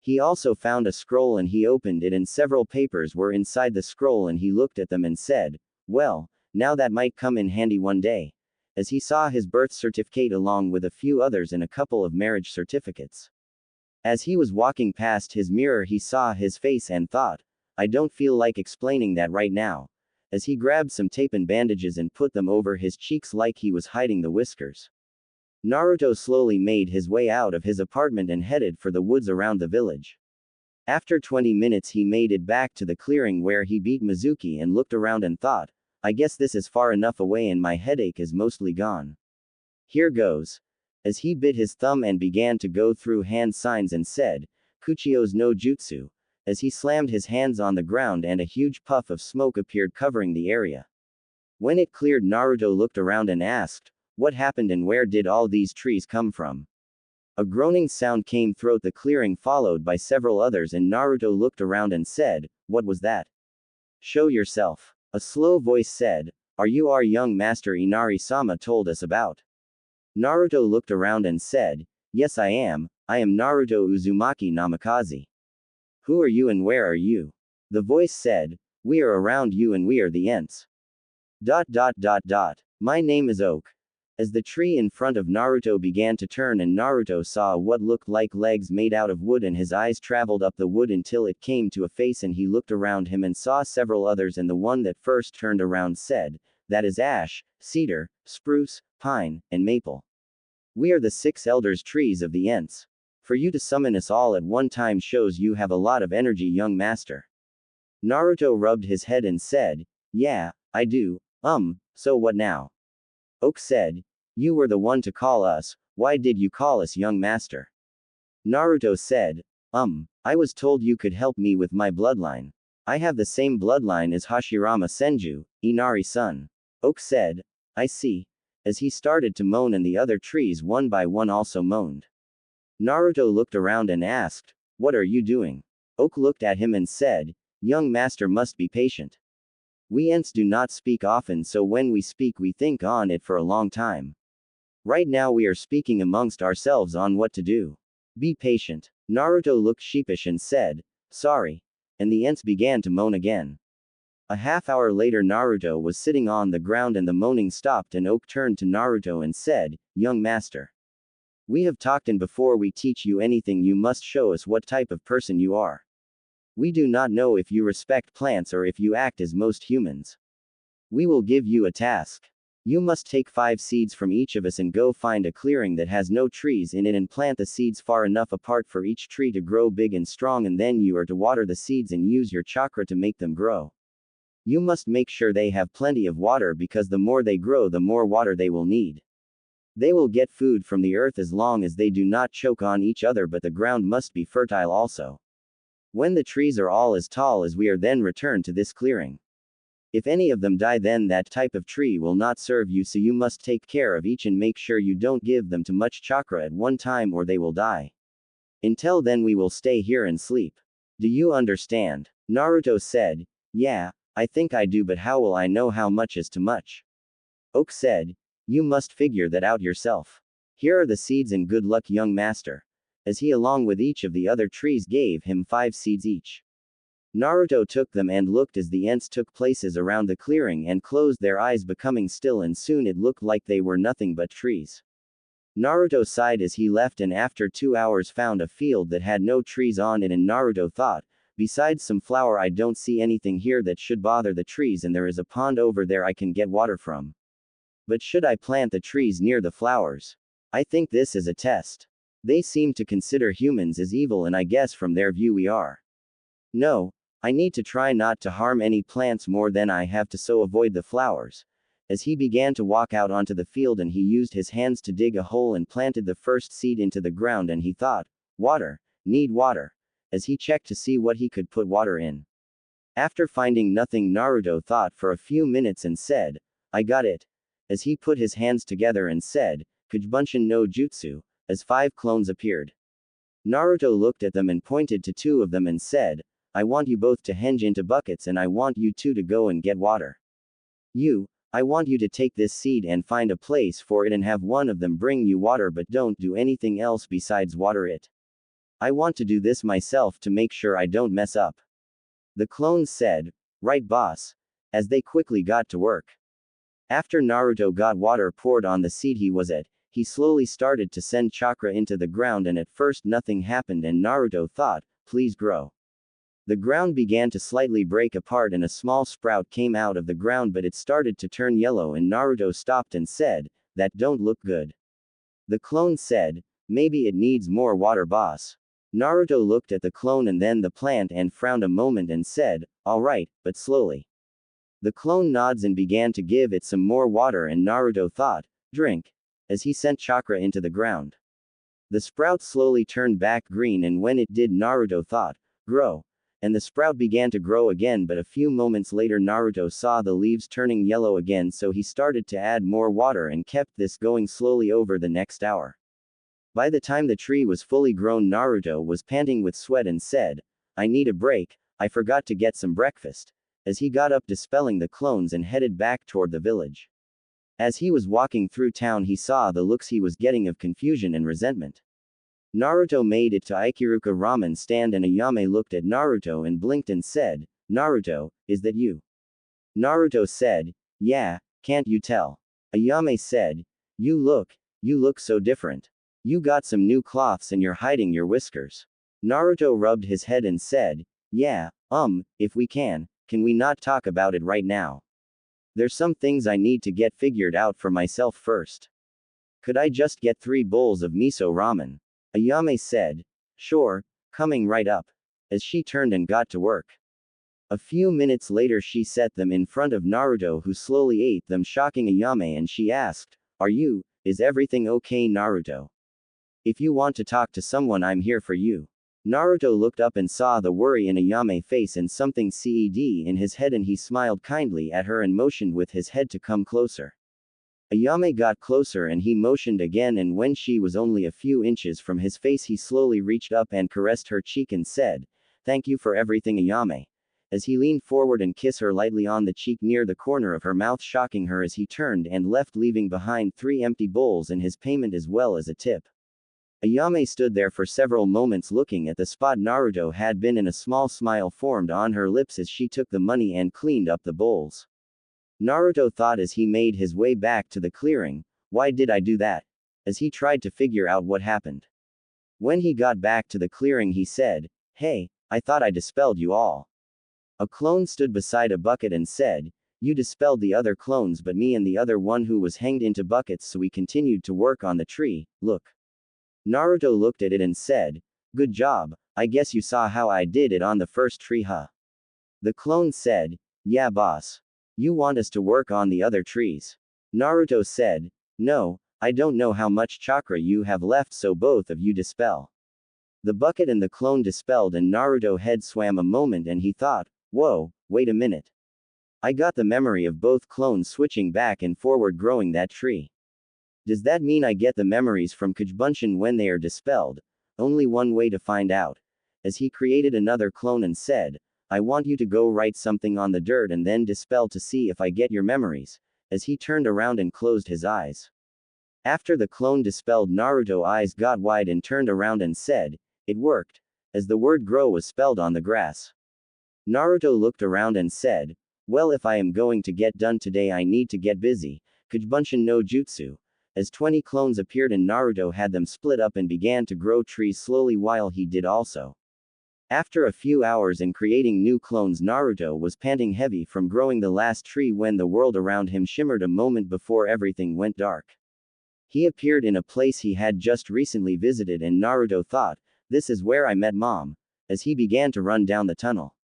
He also found a scroll and he opened it and several papers were inside the scroll and he looked at them and said, "Well, now that might come in handy one day." As he saw his birth certificate along with a few others and a couple of marriage certificates. As he was walking past his mirror he saw his face and thought, "I don't feel like explaining that right now." As he grabbed some tape and bandages and put them over his cheeks like he was hiding the whiskers. Naruto slowly made his way out of his apartment and headed for the woods around the village. After 20 minutes he made it back to the clearing where he beat Mizuki and looked around and thought, "I guess this is far enough away and my headache is mostly gone. Here goes." As he bit his thumb and began to go through hand signs and said, "Kuchio's no jutsu," as he slammed his hands on the ground and a huge puff of smoke appeared covering the area. When it cleared Naruto looked around and asked, "What happened and where did all these trees come from?" A groaning sound came throughout the clearing followed by several others and Naruto looked around and said, "What was that?" "Show yourself." A slow voice said, "Are you our young master Inari-sama told us about?" Naruto looked around and said, "Yes I am Naruto Uzumaki Namikaze." "Who are you and where are you?" The voice said, "We are around you and we are the Ents. My name is Oak." As the tree in front of Naruto began to turn and Naruto saw what looked like legs made out of wood and his eyes traveled up the wood until it came to a face and he looked around him and saw several others and the one that first turned around said, "That is ash, cedar, spruce, pine, and maple. We are the 6 elders trees of the Ents. For you to summon us all at one time shows you have a lot of energy young master." Naruto rubbed his head and said, "Yeah, I do, so what now?" Oak said, "You were the one to call us, why did you call us young master?" Naruto said, I was told you could help me with my bloodline. I have the same bloodline as Hashirama Senju, Inari's son." Oak said, "I see." As he started to moan and the other trees one by one also moaned. Naruto looked around and asked, "What are you doing?" Oak looked at him and said, "Young master must be patient. We Ents do not speak often, so when we speak we think on it for a long time. Right now we are speaking amongst ourselves on what to do. Be patient." Naruto looked sheepish and said, "Sorry." And the Ents began to moan again. A half hour later Naruto was sitting on the ground and the moaning stopped and Oak turned to Naruto and said, "Young master. We have talked and before we teach you anything you must show us what type of person you are. We do not know if you respect plants or if you act as most humans. We will give you a task. You must take 5 seeds from each of us and go find a clearing that has no trees in it and plant the seeds far enough apart for each tree to grow big and strong, and then you are to water the seeds and use your chakra to make them grow. You must make sure they have plenty of water because the more they grow the more water they will need. They will get food from the earth as long as they do not choke on each other, but the ground must be fertile also. When the trees are all as tall as we are, then return to this clearing. If any of them die, then that type of tree will not serve you, so you must take care of each and make sure you don't give them too much chakra at one time or they will die. Until then we will stay here and sleep. Do you understand?" Naruto said, "Yeah, I think I do, but how will I know how much is too much?" Oak said, "You must figure that out yourself. Here are the seeds and good luck, young master." As he along with each of the other trees gave him 5 seeds each. Naruto took them and looked as the Ents took places around the clearing and closed their eyes, becoming still, and soon it looked like they were nothing but trees. Naruto sighed as he left and after 2 hours found a field that had no trees on it, and Naruto thought, "Besides some flower I don't see anything here that should bother the trees, and there is a pond over there I can get water from. But should I plant the trees near the flowers? I think this is a test. They seem to consider humans as evil, and I guess from their view we are. No, I need to try not to harm any plants more than I have to, so avoid the flowers." As he began to walk out onto the field and he used his hands to dig a hole and planted the first seed into the ground, and he thought, "Water, need water," as he checked to see what he could put water in. After finding nothing, Naruto thought for a few minutes and said, "I got it." As he put his hands together and said, "Kujubunshin no Jutsu," as 5 clones appeared. Naruto looked at them and pointed to 2 of them and said, "I want you both to henge into buckets and I want you 2 to go and get water. I want you to take this seed and find a place for it and have one of them bring you water, but don't do anything else besides water it. I want to do this myself to make sure I don't mess up." The clones said, "Right, boss," as they quickly got to work. After Naruto got water poured on the seed he was at, he slowly started to send chakra into the ground, and at first nothing happened and Naruto thought, "Please grow." The ground began to slightly break apart and a small sprout came out of the ground, but it started to turn yellow and Naruto stopped and said, "That don't look good." The clone said, "Maybe it needs more water, boss." Naruto looked at the clone and then the plant and frowned a moment and said, "All right, but slowly." The clone nods and began to give it some more water and Naruto thought, "Drink," as he sent chakra into the ground. The sprout slowly turned back green, and when it did Naruto thought, "Grow." And the sprout began to grow again, but a few moments later Naruto saw the leaves turning yellow again, so he started to add more water and kept this going slowly over the next hour. By the time the tree was fully grown, Naruto was panting with sweat and said, "I need a break, I forgot to get some breakfast," as he got up dispelling the clones and headed back toward the village. As he was walking through town he saw the looks he was getting of confusion and resentment. Naruto made it to Ikiruka ramen stand and Ayame looked at Naruto and blinked and said, "Naruto, is that you?" Naruto said, "Yeah, can't you tell?" Ayame said, You look so different. You got some new cloths and you're hiding your whiskers." Naruto rubbed his head and said, "Yeah, if we can we not talk about it right now? There's some things I need to get figured out for myself first. Could I just get 3 bowls of miso ramen?" Ayame said, "Sure, coming right up," as she turned and got to work. A few minutes later she set them in front of Naruto, who slowly ate them, shocking Ayame, and she asked, Is everything okay, Naruto? If you want to talk to someone, I'm here for you." Naruto looked up and saw the worry in Ayame's face and something CED in his head, and he smiled kindly at her and motioned with his head to come closer. Ayame got closer and he motioned again, and when she was only a few inches from his face he slowly reached up and caressed her cheek and said, "Thank you for everything, Ayame." As he leaned forward and kissed her lightly on the cheek near the corner of her mouth, shocking her as he turned and left, leaving behind 3 empty bowls and his payment as well as a tip. Ayame stood there for several moments looking at the spot Naruto had been, and a small smile formed on her lips as she took the money and cleaned up the bowls. Naruto thought as he made his way back to the clearing, "Why did I do that?" as he tried to figure out what happened. When he got back to the clearing he said, "Hey, I thought I dispelled you all." A clone stood beside a bucket and said, "You dispelled the other clones, but me and the other one who was hanged into buckets, so we continued to work on the tree, look." Naruto looked at it and said, "Good job, I guess you saw how I did it on the first tree, huh?" The clone said, "Yeah, boss. You want us to work on the other trees?" Naruto said, "No, I don't know how much chakra you have left, so both of you dispel." The bucket and the clone dispelled, and Naruto head swam a moment and he thought, "Whoa, wait a minute. I got the memory of both clones switching back and forward growing that tree. Does that mean I get the memories from Kajbunshin when they are dispelled? Only one way to find out." As he created another clone and said, "I want you to go write something on the dirt and then dispel to see if I get your memories," as he turned around and closed his eyes. After the clone dispelled, Naruto's eyes got wide and turned around and said, "It worked," as the word grow was spelled on the grass. Naruto looked around and said, "Well, if I am going to get done today, I need to get busy." Kajbunshin no Jutsu. As 20 clones appeared and Naruto had them split up and began to grow trees slowly while he did also. After a few hours in creating new clones, Naruto was panting heavy from growing the last tree when the world around him shimmered a moment before everything went dark. He appeared in a place he had just recently visited, and Naruto thought, "This is where I met Mom," as he began to run down the tunnel.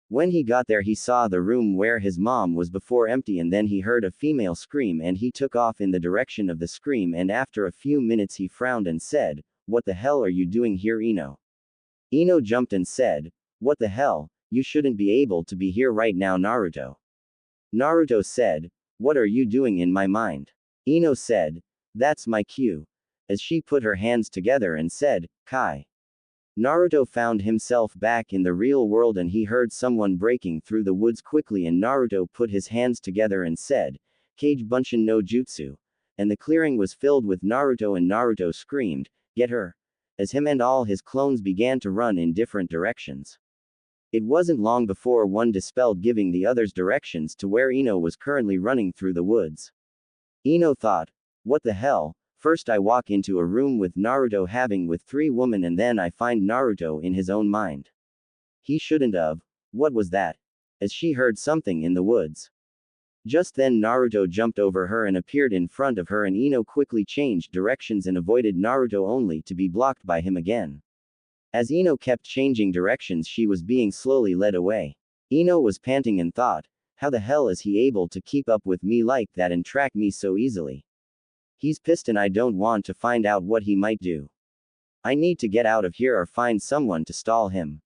When he got there he saw the room where his mom was before empty, and then he heard a female scream and he took off in the direction of the scream, and after a few minutes he frowned and said, "What the hell are you doing here, Ino?" Ino jumped and said, "What the hell, you shouldn't be able to be here right now, Naruto." Naruto said, "What are you doing in my mind?" Ino said, "That's my cue," as she put her hands together and said, "Kai." Naruto found himself back in the real world and he heard someone breaking through the woods quickly, and Naruto put his hands together and said, "Kage-bunshin no Jutsu," and the clearing was filled with Naruto, and Naruto screamed, "Get her!" as him and all his clones began to run in different directions. It wasn't long before one dispelled, giving the others directions to where Ino was currently running through the woods. Ino thought, "What the hell? First I walk into a room with Naruto having with 3 women, and then I find Naruto in his own mind. He shouldn't have. What was that?" as she heard something in the woods. Just then Naruto jumped over her and appeared in front of her, and Ino quickly changed directions and avoided Naruto only to be blocked by him again. As Ino kept changing directions she was being slowly led away. Ino was panting and thought, "How the hell is he able to keep up with me like that and track me so easily? He's pissed and I don't want to find out what he might do. I need to get out of here or find someone to stall him."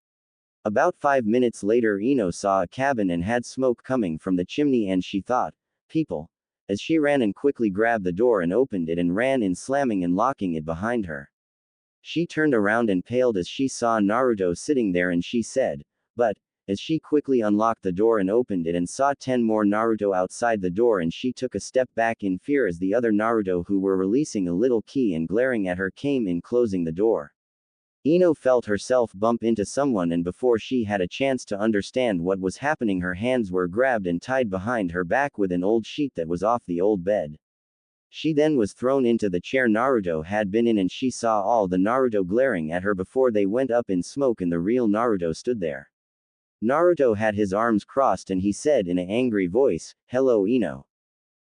About 5 minutes later Ino saw a cabin and had smoke coming from the chimney, and she thought, "People," as she ran and quickly grabbed the door and opened it and ran in, slamming and locking it behind her. She turned around and paled as she saw Naruto sitting there, and she said, "But," as she quickly unlocked the door and opened it and saw 10 more Naruto outside the door, and she took a step back in fear as the other Naruto, who were releasing a little key and glaring at her, came in, closing the door. Ino felt herself bump into someone, and before she had a chance to understand what was happening her hands were grabbed and tied behind her back with an old sheet that was off the old bed. She then was thrown into the chair Naruto had been in, and she saw all the Naruto glaring at her before they went up in smoke, and the real Naruto stood there. Naruto had his arms crossed and he said in an angry voice, "Hello, Ino."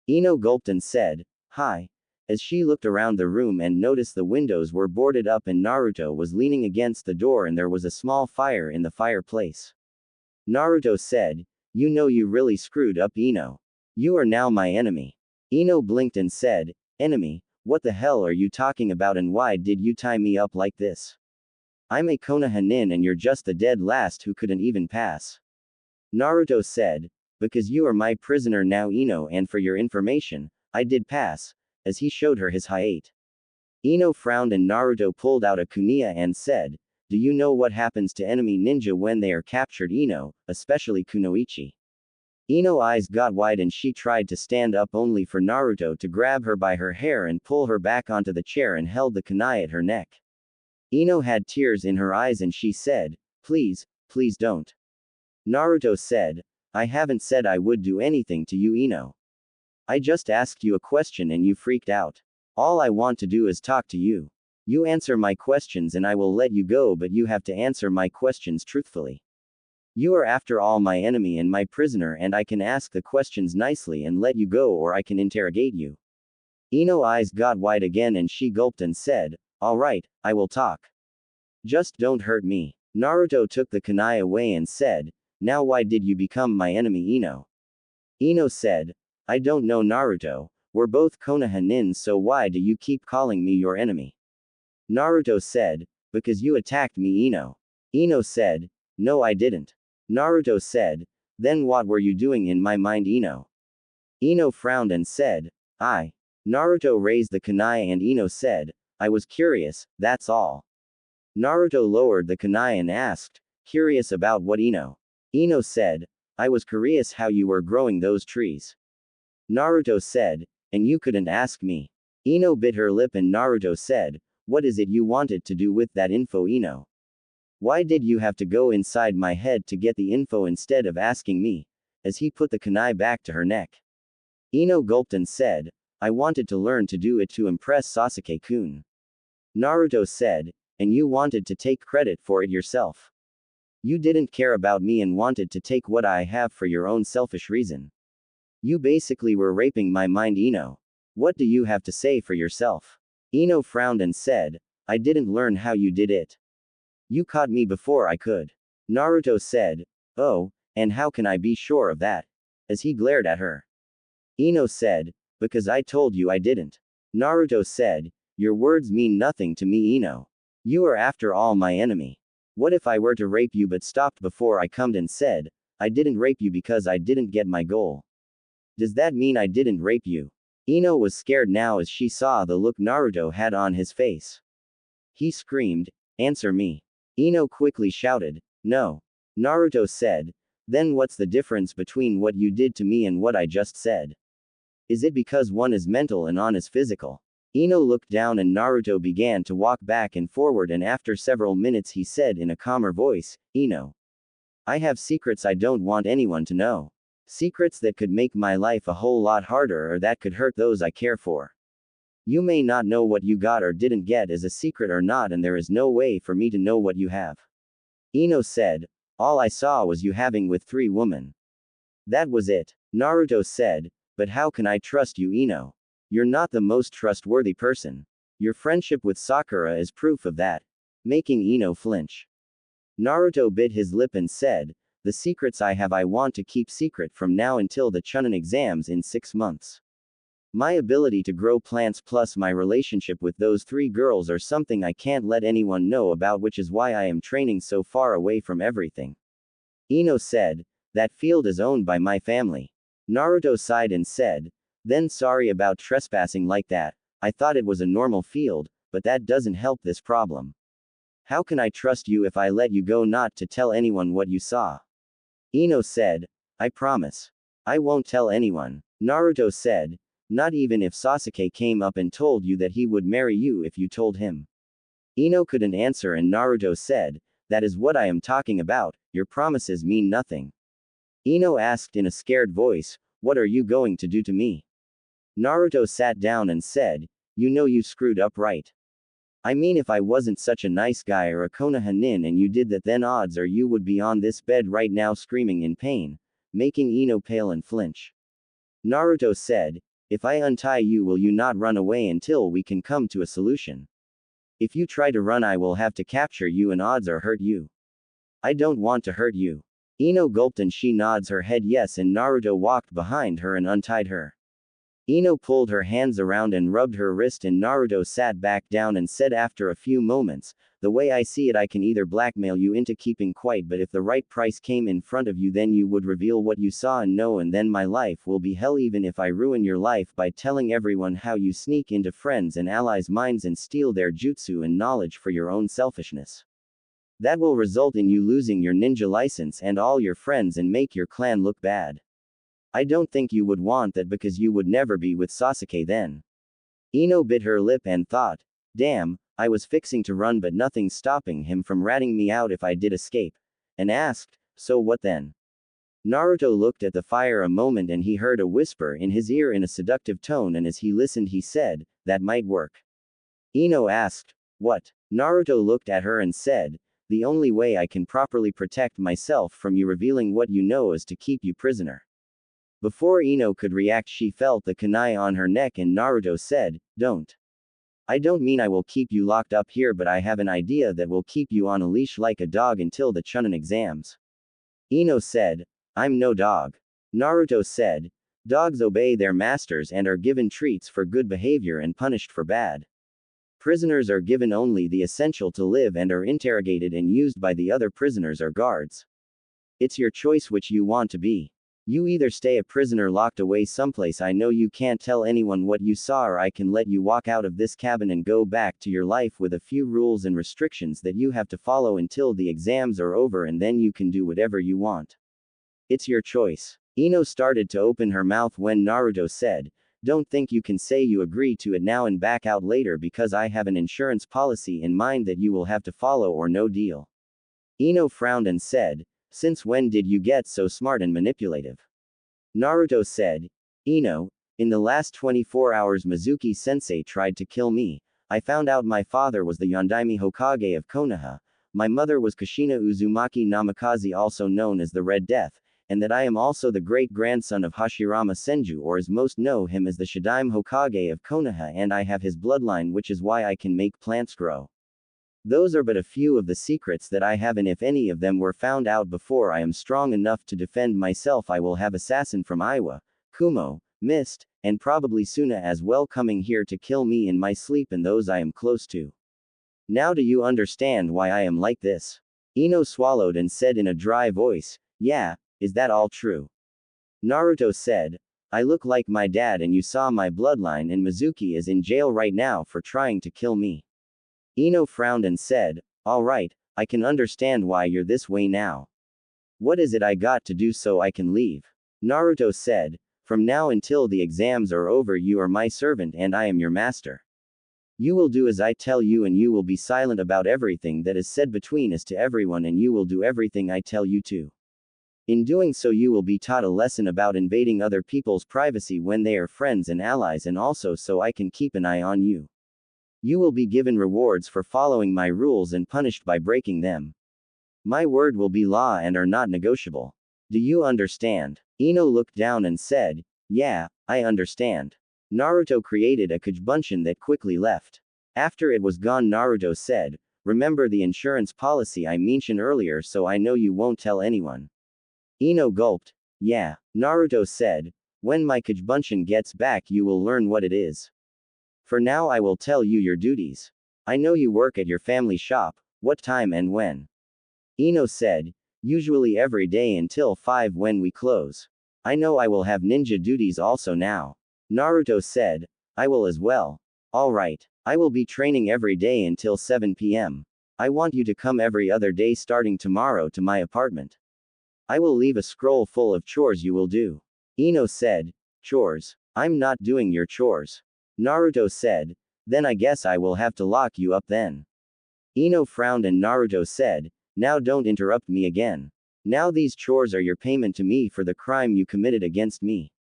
Ino gulped and said, "Hi," as she looked around the room and noticed the windows were boarded up and Naruto was leaning against the door and there was a small fire in the fireplace. Naruto said, "You know you really screwed up, Ino. You are now my enemy." Ino blinked and said, "Enemy? What the hell are you talking about, and why did you tie me up like this? I'm a Konoha and you're just the dead last who couldn't even pass." Naruto said, "Because you are my prisoner now, Ino, and for your information, I did pass, as he showed her his height. Ino frowned and Naruto pulled out a kunai and said, do you know what happens to enemy ninja when they are captured? Ino, especially Kunoichi. Ino's eyes got wide and she tried to stand up only for Naruto to grab her by her hair and pull her back onto the chair and held the kunai at her neck. Ino had tears in her eyes and she said, please, please don't. Naruto said, I haven't said I would do anything to you, Ino. I just asked you a question and you freaked out. All I want to do is talk to you. You answer my questions and I will let you go, but you have to answer my questions truthfully. You are after all my enemy and my prisoner, and I can ask the questions nicely and let you go, or I can interrogate you. Ino's eyes got wide again and she gulped and said, all right, I will talk. Just don't hurt me. Naruto took the kunai away and said, now why did you become my enemy, Ino? Ino said, I don't know, Naruto, we're both Konoha nins, so why do you keep calling me your enemy? Naruto said, because you attacked me, Ino. Ino said, no I didn't. Naruto said, then what were you doing in my mind, Ino? Ino frowned and said, I. Naruto raised the kunai and Ino said, I was curious, that's all. Naruto lowered the kunai and asked, curious about what, Ino? Ino said, I was curious how you were growing those trees. Naruto said, and you couldn't ask me. Ino bit her lip and Naruto said, what is it you wanted to do with that info, Ino? Why did you have to go inside my head to get the info instead of asking me? As he put the kunai back to her neck. Ino gulped and said, I wanted to learn to do it to impress Sasuke-kun. Naruto said, and you wanted to take credit for it yourself. You didn't care about me and wanted to take what I have for your own selfish reason. You basically were raping my mind, Ino. What do you have to say for yourself? Ino frowned and said, I didn't learn how you did it. You caught me before I could. Naruto said, oh, and how can I be sure of that? As he glared at her. Ino said, because I told you I didn't. Naruto said, your words mean nothing to me, Ino. You are after all my enemy. What if I were to rape you but stopped before I cummed and said, I didn't rape you because I didn't get my goal? Does that mean I didn't rape you? Ino was scared now as she saw the look Naruto had on his face. He screamed, answer me. Ino quickly shouted, no. Naruto said, then what's the difference between what you did to me and what I just said? Is it because one is mental and on is physical? Ino looked down and Naruto began to walk back and forward, and after several minutes he said in a calmer voice, Ino. I have secrets I don't want anyone to know. Secrets that could make my life a whole lot harder or that could hurt those I care for. You may not know what you got or didn't get as a secret or not, and there is no way for me to know what you have. Ino said, all I saw was you having with 3 women. That was it. Naruto said, but how can I trust you, Ino? You're not the most trustworthy person. Your friendship with Sakura is proof of that. Making Ino flinch. Naruto bit his lip and said, the secrets I have I want to keep secret from now until the Chunin exams in 6 months. My ability to grow plants plus my relationship with those 3 girls are something I can't let anyone know about, which is why I am training so far away from everything. Ino said, that field is owned by my family. Naruto sighed and said, then sorry about trespassing like that. I thought it was a normal field, but that doesn't help this problem. How can I trust you if I let you go not to tell anyone what you saw? Ino said, I promise. I won't tell anyone. Naruto said, not even if Sasuke came up and told you that he would marry you if you told him. Ino couldn't answer and Naruto said, that is what I am talking about, your promises mean nothing. Ino asked in a scared voice, what are you going to do to me? Naruto sat down and said, you know you screwed up, right? I mean, if I wasn't such a nice guy or a Konoha nin and you did that, then odds are you would be on this bed right now screaming in pain, making Ino pale and flinch. Naruto said, if I untie you, will you not run away until we can come to a solution? If you try to run, I will have to capture you and odds are hurt you. I don't want to hurt you. Ino gulped and she nods her head yes, and Naruto walked behind her and untied her. Ino pulled her hands around and rubbed her wrist, and Naruto sat back down and said after a few moments, "The way I see it, I can either blackmail you into keeping quiet, but if the right price came in front of you, then you would reveal what you saw and know, and then my life will be hell, even if I ruin your life by telling everyone how you sneak into friends' and allies' minds and steal their jutsu and knowledge for your own selfishness. That will result in you losing your ninja license and all your friends and make your clan look bad. I don't think you would want that, because you would never be with Sasuke then." Ino bit her lip and thought, "Damn, I was fixing to run, but nothing's stopping him from ratting me out if I did escape," and asked, "So what then?" Naruto looked at the fire a moment, and he heard a whisper in his ear in a seductive tone, and as he listened he said, "That might work." Ino asked, "What?" Naruto looked at her and said, "The only way I can properly protect myself from you revealing what you know is to keep you prisoner." Before Ino could react, she felt the kunai on her neck, and Naruto said, "Don't. I don't mean I will keep you locked up here, but I have an idea that will keep you on a leash like a dog until the Chunin exams." Ino said, "I'm no dog." Naruto said, "Dogs obey their masters and are given treats for good behavior and punished for bad. Prisoners are given only the essential to live and are interrogated and used by the other prisoners or guards. It's your choice which you want to be. You either stay a prisoner locked away someplace I know you can't tell anyone what you saw, or I can let you walk out of this cabin and go back to your life with a few rules and restrictions that you have to follow until the exams are over, and then you can do whatever you want. It's your choice." Ino started to open her mouth when Naruto said, "Don't think you can say you agree to it now and back out later, because I have an insurance policy in mind that you will have to follow, or no deal." Ino frowned and said, "Since when did you get so smart and manipulative?" Naruto said, "Ino, in the last 24 hours Mizuki-sensei tried to kill me. I found out my father was the Yondaime Hokage of Konoha, my mother was Kushina Uzumaki Namikaze, also known as the Red Death, and that I am also the great-grandson of Hashirama Senju, or as most know him as the Shadaime Hokage of Konoha, and I have his bloodline, which is why I can make plants grow. Those are but a few of the secrets that I have, and if any of them were found out before I am strong enough to defend myself, I will have assassin from Iwa, Kumo, Mist, and probably Suna as well coming here to kill me in my sleep and those I am close to. Now do you understand why I am like this?" Ino swallowed and said in a dry voice, "Yeah, is that all true?" Naruto said, "I look like my dad, and you saw my bloodline, and Mizuki is in jail right now for trying to kill me." Ino frowned and said, "All right, I can understand why you're this way now. What is it I got to do so I can leave?" Naruto said, "From now until the exams are over, you are my servant and I am your master. You will do as I tell you, and you will be silent about everything that is said between us to everyone, and you will do everything I tell you to. In doing so, you will be taught a lesson about invading other people's privacy when they are friends and allies, and also so I can keep an eye on you. You will be given rewards for following my rules and punished by breaking them. My word will be law and are not negotiable. Do you understand?" Ino looked down and said, "Yeah, I understand." Naruto created a Kujbunshin that quickly left. After it was gone, Naruto said, "Remember the insurance policy I mentioned earlier, so I know you won't tell anyone." Ino gulped. "Yeah." Naruto said, "When my Kujbunshin gets back, you will learn what it is. For now I will tell you your duties. I know you work at your family shop. What time and when?" Ino said, "Usually every day until 5 when we close. I know I will have ninja duties also now." Naruto said, "I will as well." "Alright. I will be training every day until 7 p.m. I want you to come every other day starting tomorrow to my apartment. I will leave a scroll full of chores you will do." Ino said, "Chores? I'm not doing your chores." Naruto said, "Then I guess I will have to lock you up then." Ino frowned and Naruto said, "Now don't interrupt me again. Now these chores are your payment to me for the crime you committed against me.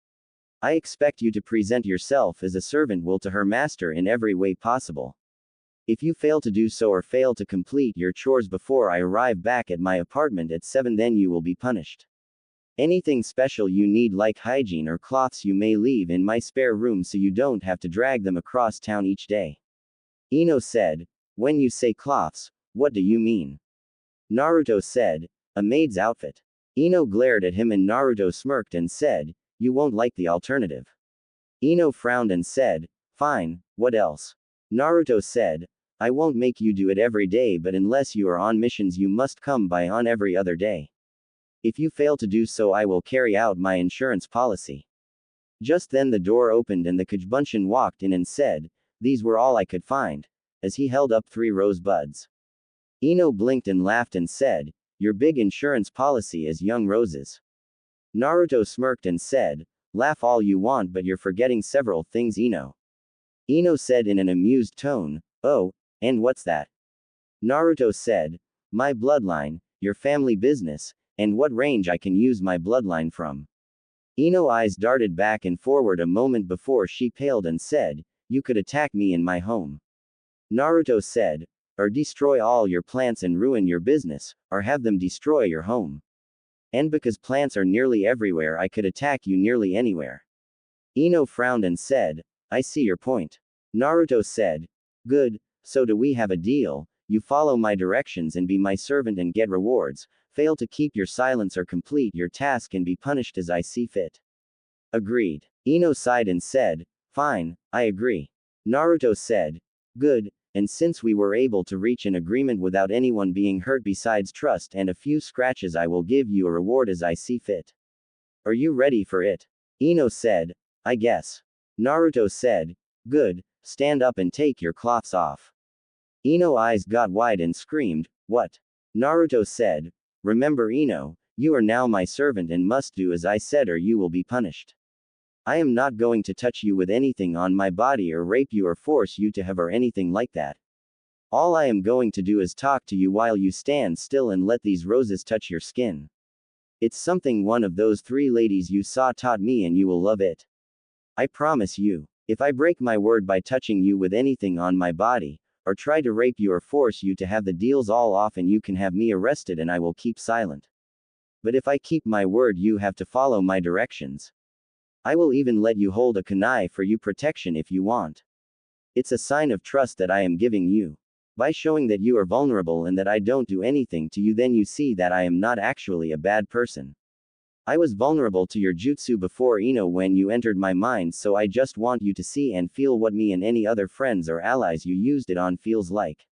I expect you to present yourself as a servant will to her master in every way possible. If you fail to do so or fail to complete your chores before I arrive back at my apartment at 7, then you will be punished. Anything special you need like hygiene or cloths you may leave in my spare room so you don't have to drag them across town each day." Ino said, "When you say cloths, what do you mean?" Naruto said, "A maid's outfit." Ino glared at him and Naruto smirked and said, "You won't like the alternative." Ino frowned and said, fine, what else? Naruto said, I won't make you do it every day, but unless you are on missions you must come by on every other day. If you fail to do so I will carry out my insurance policy. Just then the door opened and the Kajbunshin walked in and said, these were all I could find, as he held up 3 rosebuds. Ino blinked and laughed and said, your big insurance policy is young roses. Naruto smirked and said, laugh all you want but you're forgetting several things Ino. Ino said in an amused tone, oh, and what's that? Naruto said, my bloodline, your family business, and what range I can use my bloodline from. Ino's eyes darted back and forward a moment before she paled and said, you could attack me in my home. Naruto said, or destroy all your plants and ruin your business, or have them destroy your home. And because plants are nearly everywhere I could attack you nearly anywhere. Ino frowned and said, I see your point. Naruto said, good, so do we have a deal, you follow my directions and be my servant and get rewards, fail to keep your silence or complete your task and be punished as I see fit. Agreed. Ino sighed and said, fine, I agree. Naruto said, good, and since we were able to reach an agreement without anyone being hurt besides trust and a few scratches I will give you a reward as I see fit. Are you ready for it? Ino said, I guess. Naruto said, good, stand up and take your cloths off. Ino's eyes got wide and screamed, what? Naruto said, remember Ino, you are now my servant and must do as I said or you will be punished. I am not going to touch you with anything on my body or rape you or force you to have or anything like that. All I am going to do is talk to you while you stand still and let these roses touch your skin. It's something one of those 3 ladies you saw taught me and you will love it. I promise you, if I break my word by touching you with anything on my body, or try to rape you or force you to have the deals all off and you can have me arrested and I will keep silent. But if I keep my word you have to follow my directions. I will even let you hold a kunai for you protection if you want. It's a sign of trust that I am giving you. By showing that you are vulnerable and that I don't do anything to you then you see that I am not actually a bad person. I was vulnerable to your jutsu before Ino when you entered my mind so I just want you to see and feel what me and any other friends or allies you used it on feels like.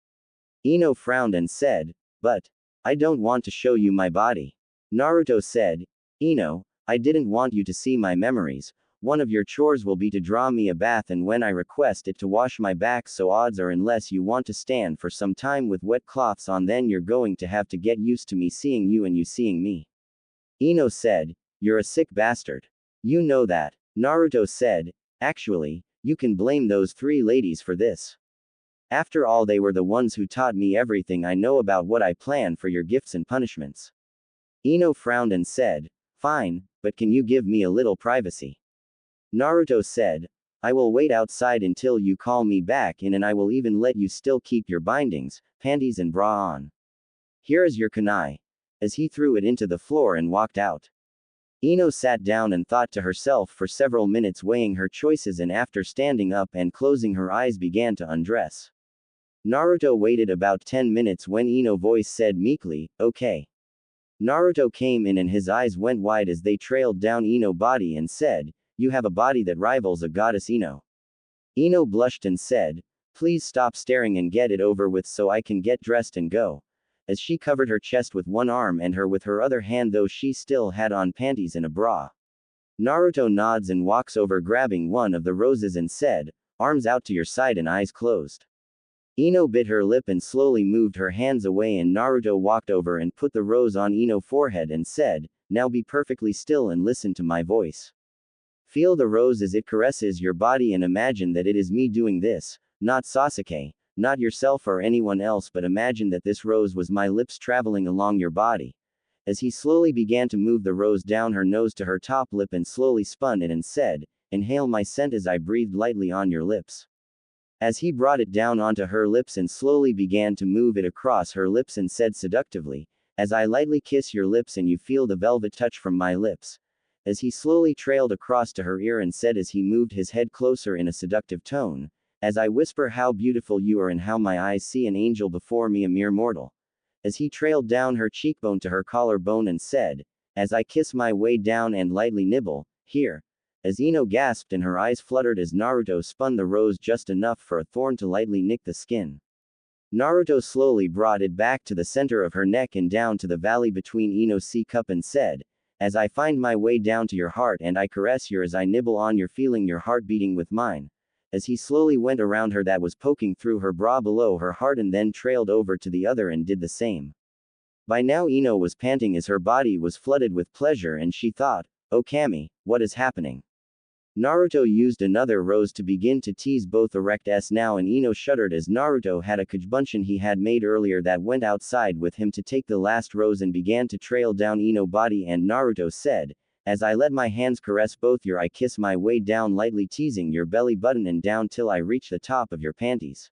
Ino frowned and said, but, I don't want to show you my body. Naruto said, Ino, I didn't want you to see my memories, one of your chores will be to draw me a bath and when I request it to wash my back so odds are unless you want to stand for some time with wet cloths on then you're going to have to get used to me seeing you and you seeing me. Ino said, you're a sick bastard. You know that. Naruto said, actually, you can blame those 3 ladies for this. After all they were the ones who taught me everything I know about what I plan for your gifts and punishments. Ino frowned and said, fine, but can you give me a little privacy? Naruto said, I will wait outside until you call me back in and I will even let you still keep your bindings, panties and bra on. Here is your kunai. As he threw it into the floor and walked out. Ino sat down and thought to herself for several minutes weighing her choices and after standing up and closing her eyes began to undress. Naruto waited about 10 minutes when Ino's voice said meekly, okay. Naruto came in and his eyes went wide as they trailed down Ino's body and said, you have a body that rivals a goddess Ino. Ino blushed and said, please stop staring and get it over with so I can get dressed and go. As she covered her chest with one arm and her with her other hand though she still had on panties and a bra. Naruto nods and walks over grabbing one of the roses and said, arms out to your side and eyes closed. Ino bit her lip and slowly moved her hands away and Naruto walked over and put the rose on Ino's forehead and said, now be perfectly still and listen to my voice. Feel the rose as it caresses your body and imagine that it is me doing this, not Sasuke, not yourself or anyone else but imagine that this rose was my lips traveling along your body. As he slowly began to move the rose down her nose to her top lip and slowly spun it and said, inhale my scent as I breathed lightly on your lips. As he brought it down onto her lips and slowly began to move it across her lips and said seductively, as I lightly kiss your lips and you feel the velvet touch from my lips. As he slowly trailed across to her ear and said as he moved his head closer in a seductive tone, as I whisper how beautiful you are and how my eyes see an angel before me a mere mortal. As he trailed down her cheekbone to her collarbone and said, as I kiss my way down and lightly nibble, here. As Ino gasped and her eyes fluttered as Naruto spun the rose just enough for a thorn to lightly nick the skin. Naruto slowly brought it back to the center of her neck and down to the valley between Ino's C-cup and said, "As I find my way down to your heart and I caress your as I nibble on your feeling your heart beating with mine." As he slowly went around her that was poking through her bra below her heart and then trailed over to the other and did the same. By now Ino was panting as her body was flooded with pleasure and she thought, "Oh Kami, what is happening?" Naruto used another rose to begin to tease both erects now and Ino shuddered as Naruto had a kajbunshin he had made earlier that went outside with him to take the last rose and began to trail down Ino body and Naruto said, "As I let my hands caress both your I kiss my way down lightly teasing your belly button and down till I reach the top of your panties."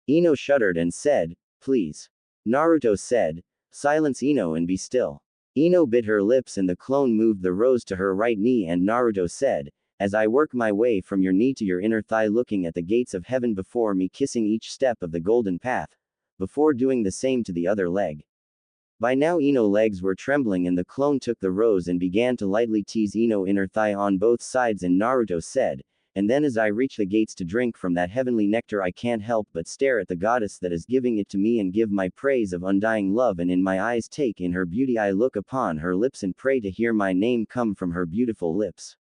Ino shuddered and said, "Please." Naruto said, "Silence Ino and be still." Ino bit her lips and the clone moved the rose to her right knee and Naruto said, "As I work my way from your knee to your inner thigh looking at the gates of heaven before me kissing each step of the golden path, before doing the same to the other leg." By now Ino's legs were trembling and the clone took the rose and began to lightly tease Ino's inner thigh on both sides and Naruto said, "And then as I reach the gates to drink from that heavenly nectar I can't help but stare at the goddess that is giving it to me and give my praise of undying love and in my eyes take in her beauty I look upon her lips and pray to hear my name come from her beautiful lips."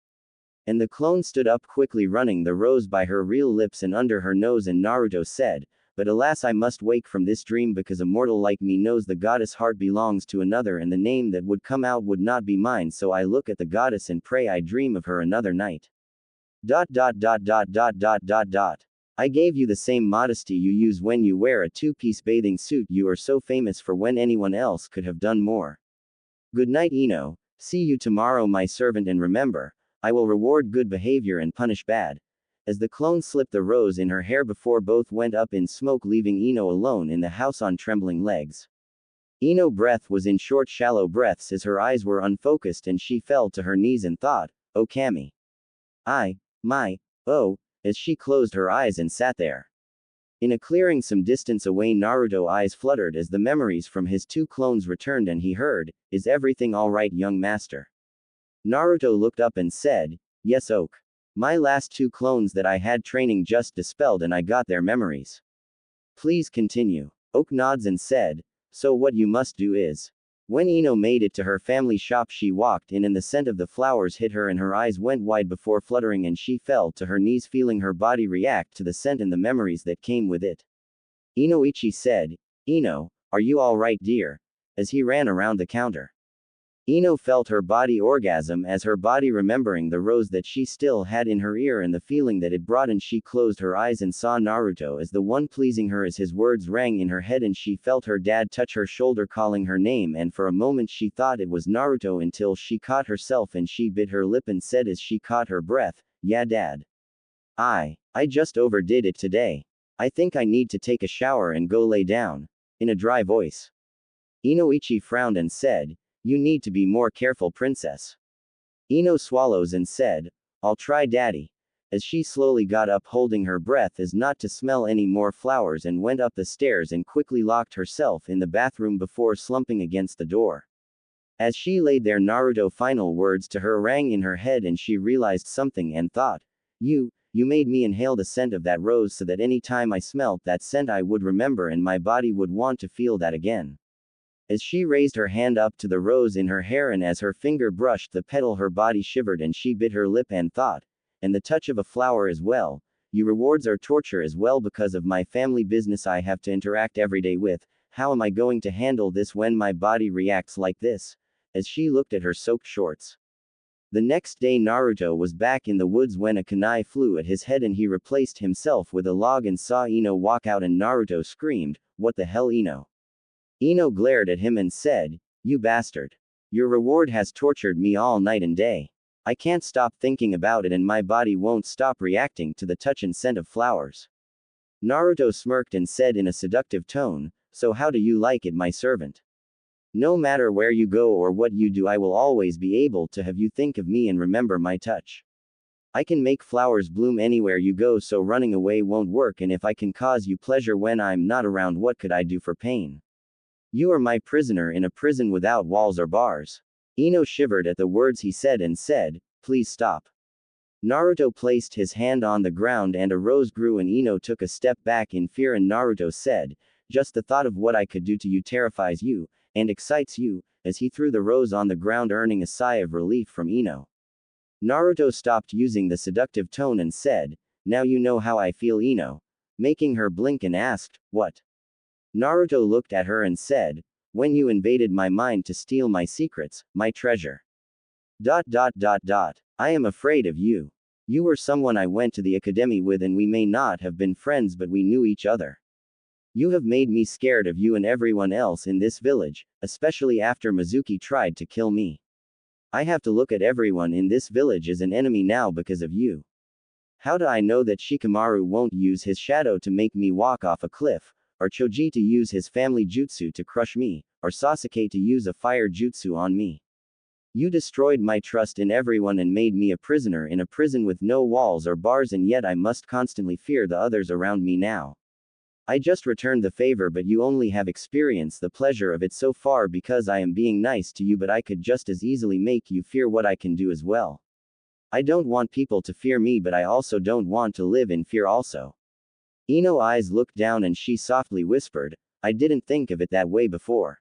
And the clone stood up quickly running the rose by her real lips and under her nose and Naruto said, "But alas I must wake from this dream because a mortal like me knows the goddess heart belongs to another and the name that would come out would not be mine so I look at the goddess and pray I dream of her another night. ... I gave you the same modesty you use when you wear a two-piece bathing suit you are so famous for when anyone else could have done more. Good night Ino, see you tomorrow my servant and remember, I will reward good behavior and punish bad." As the clone slipped the rose in her hair before both went up in smoke leaving Ino alone in the house on trembling legs. Ino's breath was in short shallow breaths as her eyes were unfocused and she fell to her knees and thought, "Oh Kami. Oh," as she closed her eyes and sat there. In a clearing some distance away Naruto's eyes fluttered as the memories from his two clones returned and he heard, "Is everything alright young master?" Naruto looked up and said, "Yes Oak. My last two clones that I had training just dispelled and I got their memories." "Please continue." Oak nods and said, "So what you must do is." When Ino made it to her family shop she walked in and the scent of the flowers hit her and her eyes went wide before fluttering and she fell to her knees feeling her body react to the scent and the memories that came with it. Inoichi said, "Ino, are you alright dear?" as he ran around the counter. Ino felt her body orgasm as her body remembering the rose that she still had in her ear and the feeling that it brought and she closed her eyes and saw Naruto as the one pleasing her as his words rang in her head and she felt her dad touch her shoulder calling her name and for a moment she thought it was Naruto until she caught herself and she bit her lip and said as she caught her breath, "Yeah dad. I just overdid it today. I think I need to take a shower and go lay down." In a dry voice. Inoichi frowned and said, "You need to be more careful princess." Ino swallows and said, "I'll try daddy." As she slowly got up holding her breath as not to smell any more flowers and went up the stairs and quickly locked herself in the bathroom before slumping against the door. As she laid there Naruto final words to her rang in her head and she realized something and thought, You made me inhale the scent of that rose so that any time I smelt that scent I would remember and my body would want to feel that again." As she raised her hand up to the rose in her hair and as her finger brushed the petal her body shivered and she bit her lip and thought, "And the touch of a flower as well, you rewards are torture as well because of my family business I have to interact every day with, how am I going to handle this when my body reacts like this?" As she looked at her soaked shorts. The next day Naruto was back in the woods when a kunai flew at his head and he replaced himself with a log and saw Ino walk out and Naruto screamed, "What the hell Ino?" Ino glared at him and said, "You bastard. Your reward has tortured me all night and day. I can't stop thinking about it and my body won't stop reacting to the touch and scent of flowers." Naruto smirked and said in a seductive tone, "So how do you like it my servant? No matter where you go or what you do I will always be able to have you think of me and remember my touch. I can make flowers bloom anywhere you go so running away won't work and if I can cause you pleasure when I'm not around what could I do for pain? You are my prisoner in a prison without walls or bars." Ino shivered at the words he said and said, "Please stop. Naruto placed his hand on the ground and a rose grew and Ino took a step back in fear and Naruto said, "Just the thought of what I could do to you terrifies you, and excites you," as he threw the rose on the ground earning a sigh of relief from Ino. Naruto stopped using the seductive tone and said, "Now you know how I feel, Ino," making her blink and asked, "What?" Naruto looked at her and said, "When you invaded my mind to steal my secrets, my treasure. I am afraid of you. You were someone I went to the academy with and we may not have been friends but we knew each other. You have made me scared of you and everyone else in this village, especially after Mizuki tried to kill me. I have to look at everyone in this village as an enemy now because of you. How do I know that Shikamaru won't use his shadow to make me walk off a cliff, or Choji to use his family jutsu to crush me, or Sasuke to use a fire jutsu on me? You destroyed my trust in everyone and made me a prisoner in a prison with no walls or bars and yet I must constantly fear the others around me now. I just returned the favor but you only have experienced the pleasure of it so far because I am being nice to you but I could just as easily make you fear what I can do as well. I don't want people to fear me but I also don't want to live in fear also." Ino's eyes looked down and she softly whispered, "I didn't think of it that way before."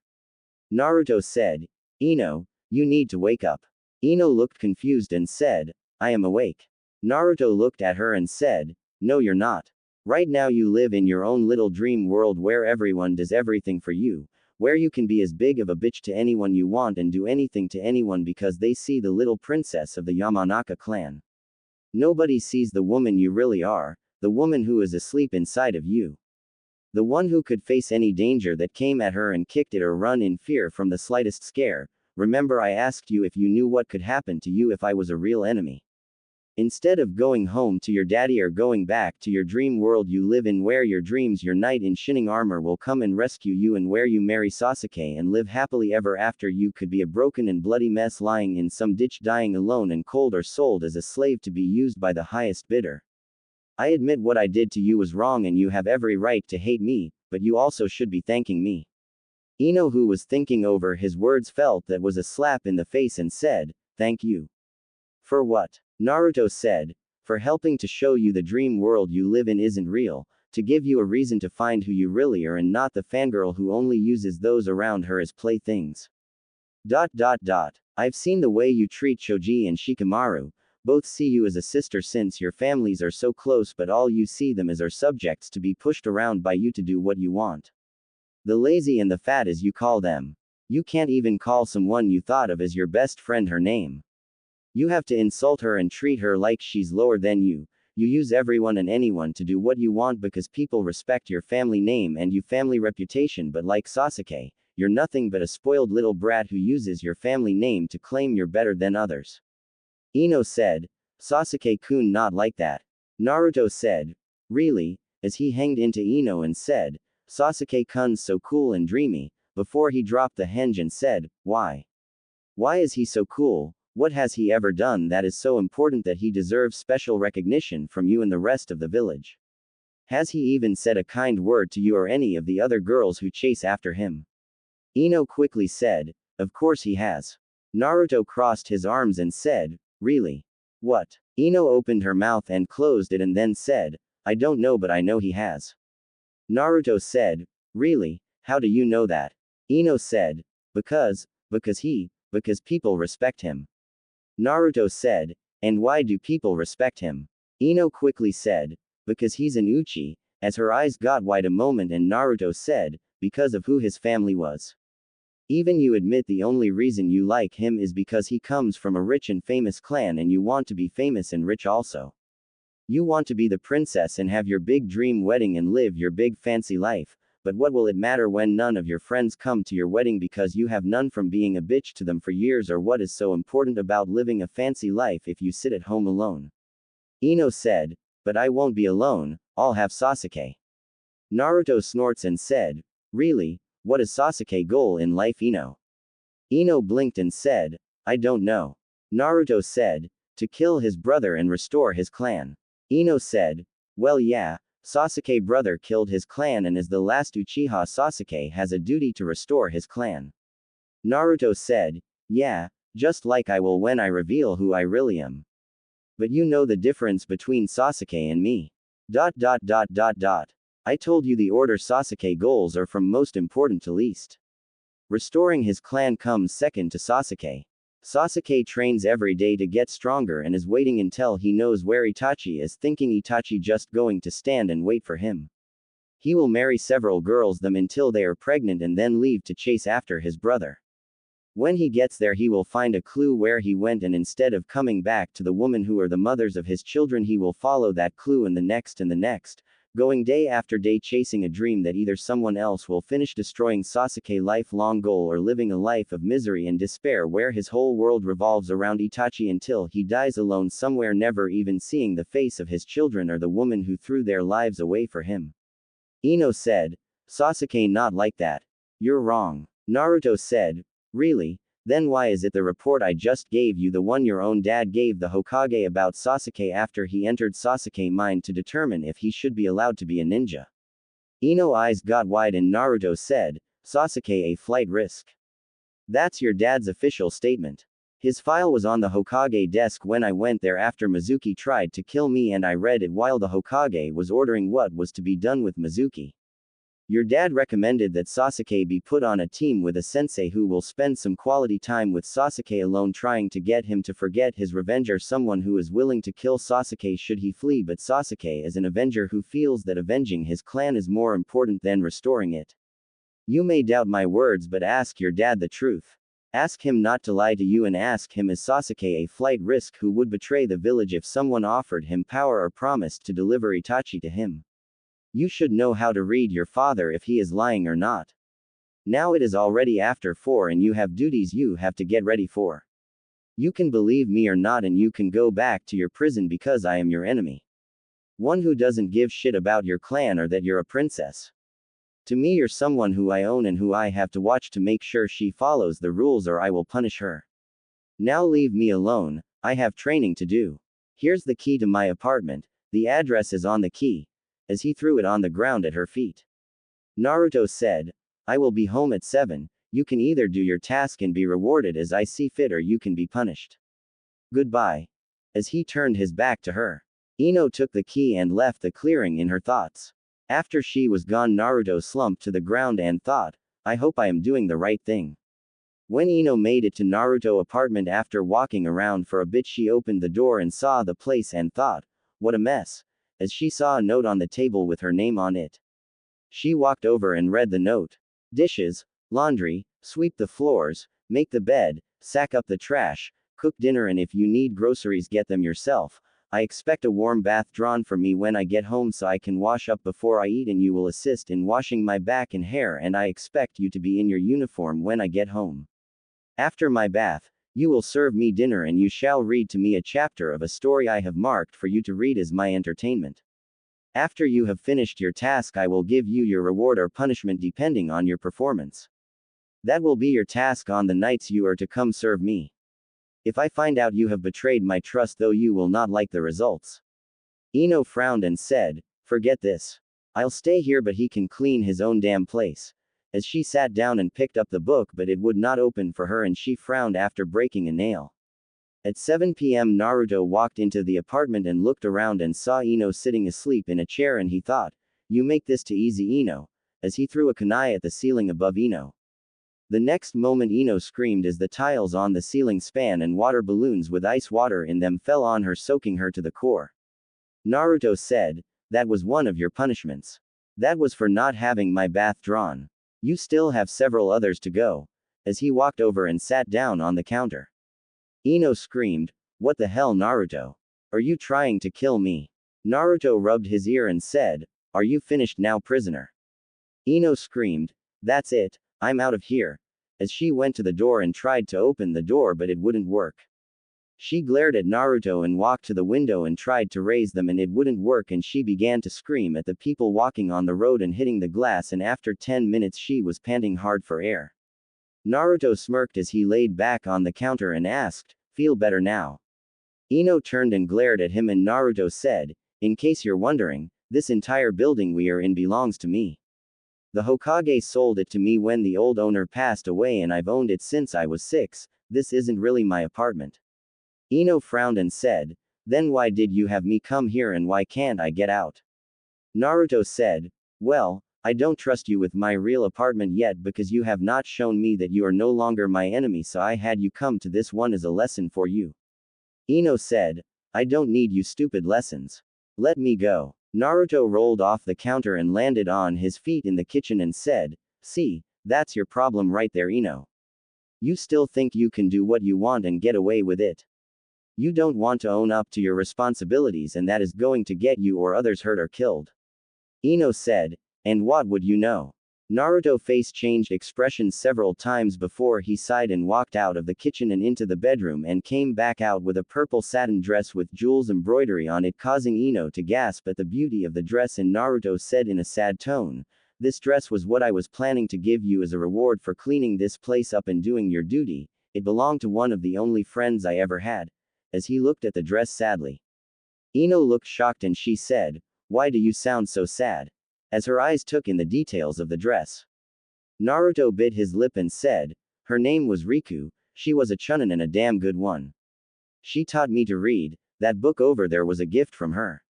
Naruto said, "Ino, you need to wake up." Ino looked confused and said, "I am awake." Naruto looked at her and said, "No you're not. Right now you live in your own little dream world where everyone does everything for you, where you can be as big of a bitch to anyone you want and do anything to anyone because they see the little princess of the Yamanaka clan. Nobody sees the woman you really are, the woman who is asleep inside of you. The one who could face any danger that came at her and kicked it or run in fear from the slightest scare. Remember I asked you if you knew what could happen to you if I was a real enemy. Instead of going home to your daddy or going back to your dream world you live in where your dreams your knight in shining armor will come and rescue you and where you marry Sasuke and live happily ever after you could be a broken and bloody mess lying in some ditch dying alone and cold or sold as a slave to be used by the highest bidder. I admit what I did to you was wrong and you have every right to hate me, but you also should be thanking me." Ino who was thinking over his words felt that was a slap in the face and said, "Thank you." "For what?" Naruto said, "For helping to show you the dream world you live in isn't real, to give you a reason to find who you really are and not the fangirl who only uses those around her as playthings. I've seen the way you treat Choji and Shikamaru, both see you as a sister since your families are so close but all you see them as are subjects to be pushed around by you to do what you want. The lazy and the fat as you call them. You can't even call someone you thought of as your best friend her name. You have to insult her and treat her like she's lower than you. You use everyone and anyone to do what you want because people respect your family name and your family reputation but like Sasuke, you're nothing but a spoiled little brat who uses your family name to claim you're better than others." Ino said, "Sasuke-kun not like that." Naruto said, "Really?" as he hanged into Ino and said, "Sasuke-kun's so cool and dreamy," before he dropped the henge and said, "Why? Why is he so cool? What has he ever done that is so important that he deserves special recognition from you and the rest of the village? Has he even said a kind word to you or any of the other girls who chase after him?" Ino quickly said, "Of course he has." Naruto crossed his arms and said, "Really? What?" Ino opened her mouth and closed it and then said, "I don't know but I know he has." Naruto said, "Really? How do you know that?" Ino said, because people respect him." Naruto said, "And why do people respect him?" Ino quickly said, "Because he's an Uchi," as her eyes got wide a moment and Naruto said, "Because of who his family was. Even you admit the only reason you like him is because he comes from a rich and famous clan and you want to be famous and rich also. You want to be the princess and have your big dream wedding and live your big fancy life, but what will it matter when none of your friends come to your wedding because you have none from being a bitch to them for years or what is so important about living a fancy life if you sit at home alone?" Ino said, "But I won't be alone, I'll have Sasuke." Naruto snorts and said, "Really? What is Sasuke's goal in life, Ino?" Ino blinked and said, "I don't know." Naruto said, "To kill his brother and restore his clan." Ino said, "Well yeah, Sasuke brother killed his clan and as the last Uchiha Sasuke has a duty to restore his clan." Naruto said, "Yeah, just like I will when I reveal who I really am." But you know the difference between Sasuke and me. I told you the order Sasuke goals are from most important to least. Restoring his clan comes second to Sasuke. Sasuke trains every day to get stronger and is waiting until he knows where Itachi is, thinking Itachi just going to stand and wait for him. He will marry several girls them until they are pregnant and then leave to chase after his brother. When he gets there he will find a clue where he went, and instead of coming back to the woman who are the mothers of his children, he will follow that clue and the next, going day after day chasing a dream that either someone else will finish destroying Sasuke's lifelong goal or living a life of misery and despair where his whole world revolves around Itachi until he dies alone somewhere, never even seeing the face of his children or the woman who threw their lives away for him. Ino said, Sasuke not like that. You're wrong. Naruto said, really? Then why is it the report I just gave you the one your own dad gave the Hokage about Sasuke after he entered Sasuke's mind to determine if he should be allowed to be a ninja? Ino's eyes got wide and Naruto said, Sasuke a flight risk. That's your dad's official statement. His file was on the Hokage desk when I went there after Mizuki tried to kill me, and I read it while the Hokage was ordering what was to be done with Mizuki. Your dad recommended that Sasuke be put on a team with a sensei who will spend some quality time with Sasuke alone, trying to get him to forget his revenge, or someone who is willing to kill Sasuke should he flee, but Sasuke is an avenger who feels that avenging his clan is more important than restoring it. You may doubt my words, but ask your dad the truth. Ask him not to lie to you, and ask him, is Sasuke a flight risk who would betray the village if someone offered him power or promised to deliver Itachi to him? You should know how to read your father if he is lying or not. Now it is already after 4 and you have duties you have to get ready for. You can believe me or not, and you can go back to your prison because I am your enemy. One who doesn't give shit about your clan or that you're a princess. To me you're someone who I own and who I have to watch to make sure she follows the rules or I will punish her. Now leave me alone, I have training to do. Here's the key to my apartment, the address is on the key, as he threw it on the ground at her feet. Naruto said, I will be home at 7, you can either do your task and be rewarded as I see fit, or you can be punished. Goodbye. As he turned his back to her, Ino took the key and left the clearing in her thoughts. After she was gone, Naruto slumped to the ground and thought, I hope I am doing the right thing. When Ino made it to Naruto's apartment after walking around for a bit, she opened the door and saw the place and thought, what a mess, as she saw a note on the table with her name on it. She walked over and read the note. Dishes, laundry, sweep the floors, make the bed, sack up the trash, cook dinner, and if you need groceries get them yourself. I expect a warm bath drawn for me when I get home so I can wash up before I eat, and you will assist in washing my back and hair, and I expect you to be in your uniform when I get home. After my bath, you will serve me dinner and you shall read to me a chapter of a story I have marked for you to read as my entertainment. After you have finished your task, I will give you your reward or punishment depending on your performance. That will be your task on the nights you are to come serve me. If I find out you have betrayed my trust, though, you will not like the results. Ino frowned and said, forget this. I'll stay here, but he can clean his own damn place. As she sat down and picked up the book, but it would not open for her and she frowned after breaking a nail. At 7 p.m. Naruto walked into the apartment and looked around and saw Ino sitting asleep in a chair, and he thought, you make this too easy, Ino, as he threw a kunai at the ceiling above Ino. The next moment Ino screamed as the tiles on the ceiling span and water balloons with ice water in them fell on her, soaking her to the core. Naruto said, that was one of your punishments. That was for not having my bath drawn. You still have several others to go, as he walked over and sat down on the counter. Ino screamed, what the hell, Naruto? Are you trying to kill me? Naruto rubbed his ear and said, are you finished now, prisoner? Ino screamed, that's it, I'm out of here, as she went to the door and tried to open the door, but it wouldn't work. She glared at Naruto and walked to the window and tried to raise them, and it wouldn't work, and she began to scream at the people walking on the road and hitting the glass, and after 10 minutes she was panting hard for air. Naruto smirked as he laid back on the counter and asked, feel better now? Ino turned and glared at him, and Naruto said, in case you're wondering, this entire building we are in belongs to me. The Hokage sold it to me when the old owner passed away, and I've owned it since I was 6, this isn't really my apartment. Ino frowned and said, Then why did you have me come here and why can't I get out? Naruto said, well, I don't trust you with my real apartment yet because you have not shown me that you are no longer my enemy, so I had you come to this one as a lesson for you. Ino said, I don't need you stupid lessons. Let me go. Naruto rolled off the counter and landed on his feet in the kitchen and said, see, that's your problem right there, Ino. You still think you can do what you want and get away with it. You don't want to own up to your responsibilities, and that is going to get you or others hurt or killed. Ino said, and what would you know? Naruto face changed expressions several times before he sighed and walked out of the kitchen and into the bedroom and came back out with a purple satin dress with jewels embroidery on it, causing Ino to gasp at the beauty of the dress, and Naruto said in a sad tone, this dress was what I was planning to give you as a reward for cleaning this place up and doing your duty. It belonged to one of the only friends I ever had. As he looked at the dress sadly, Ino looked shocked and she said, why do you sound so sad? As her eyes took in the details of the dress. Naruto bit his lip and said, her name was Riku, she was a chunin and a damn good one. She taught me to read, that book over there was a gift from her.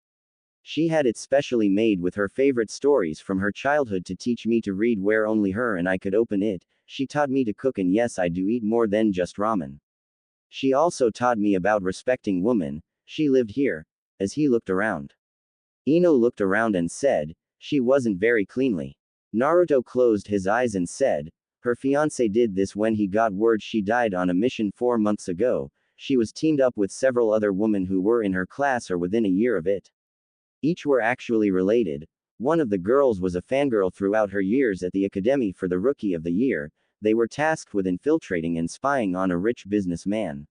She had it specially made with her favorite stories from her childhood to teach me to read where only her and I could open it. She taught me to cook, and yes, I do eat more than just ramen. She also taught me about respecting women. She lived here. As he looked around. Ino looked around and said, she wasn't very cleanly. Naruto closed his eyes and said, her fiancé did this when he got word she died on a mission 4 months ago. She was teamed up with several other women who were in her class or within a year of it. Each were actually related. One of the girls was a fangirl throughout her years at the academy for the Rookie of the Year. They were tasked with infiltrating and spying on a rich businessman.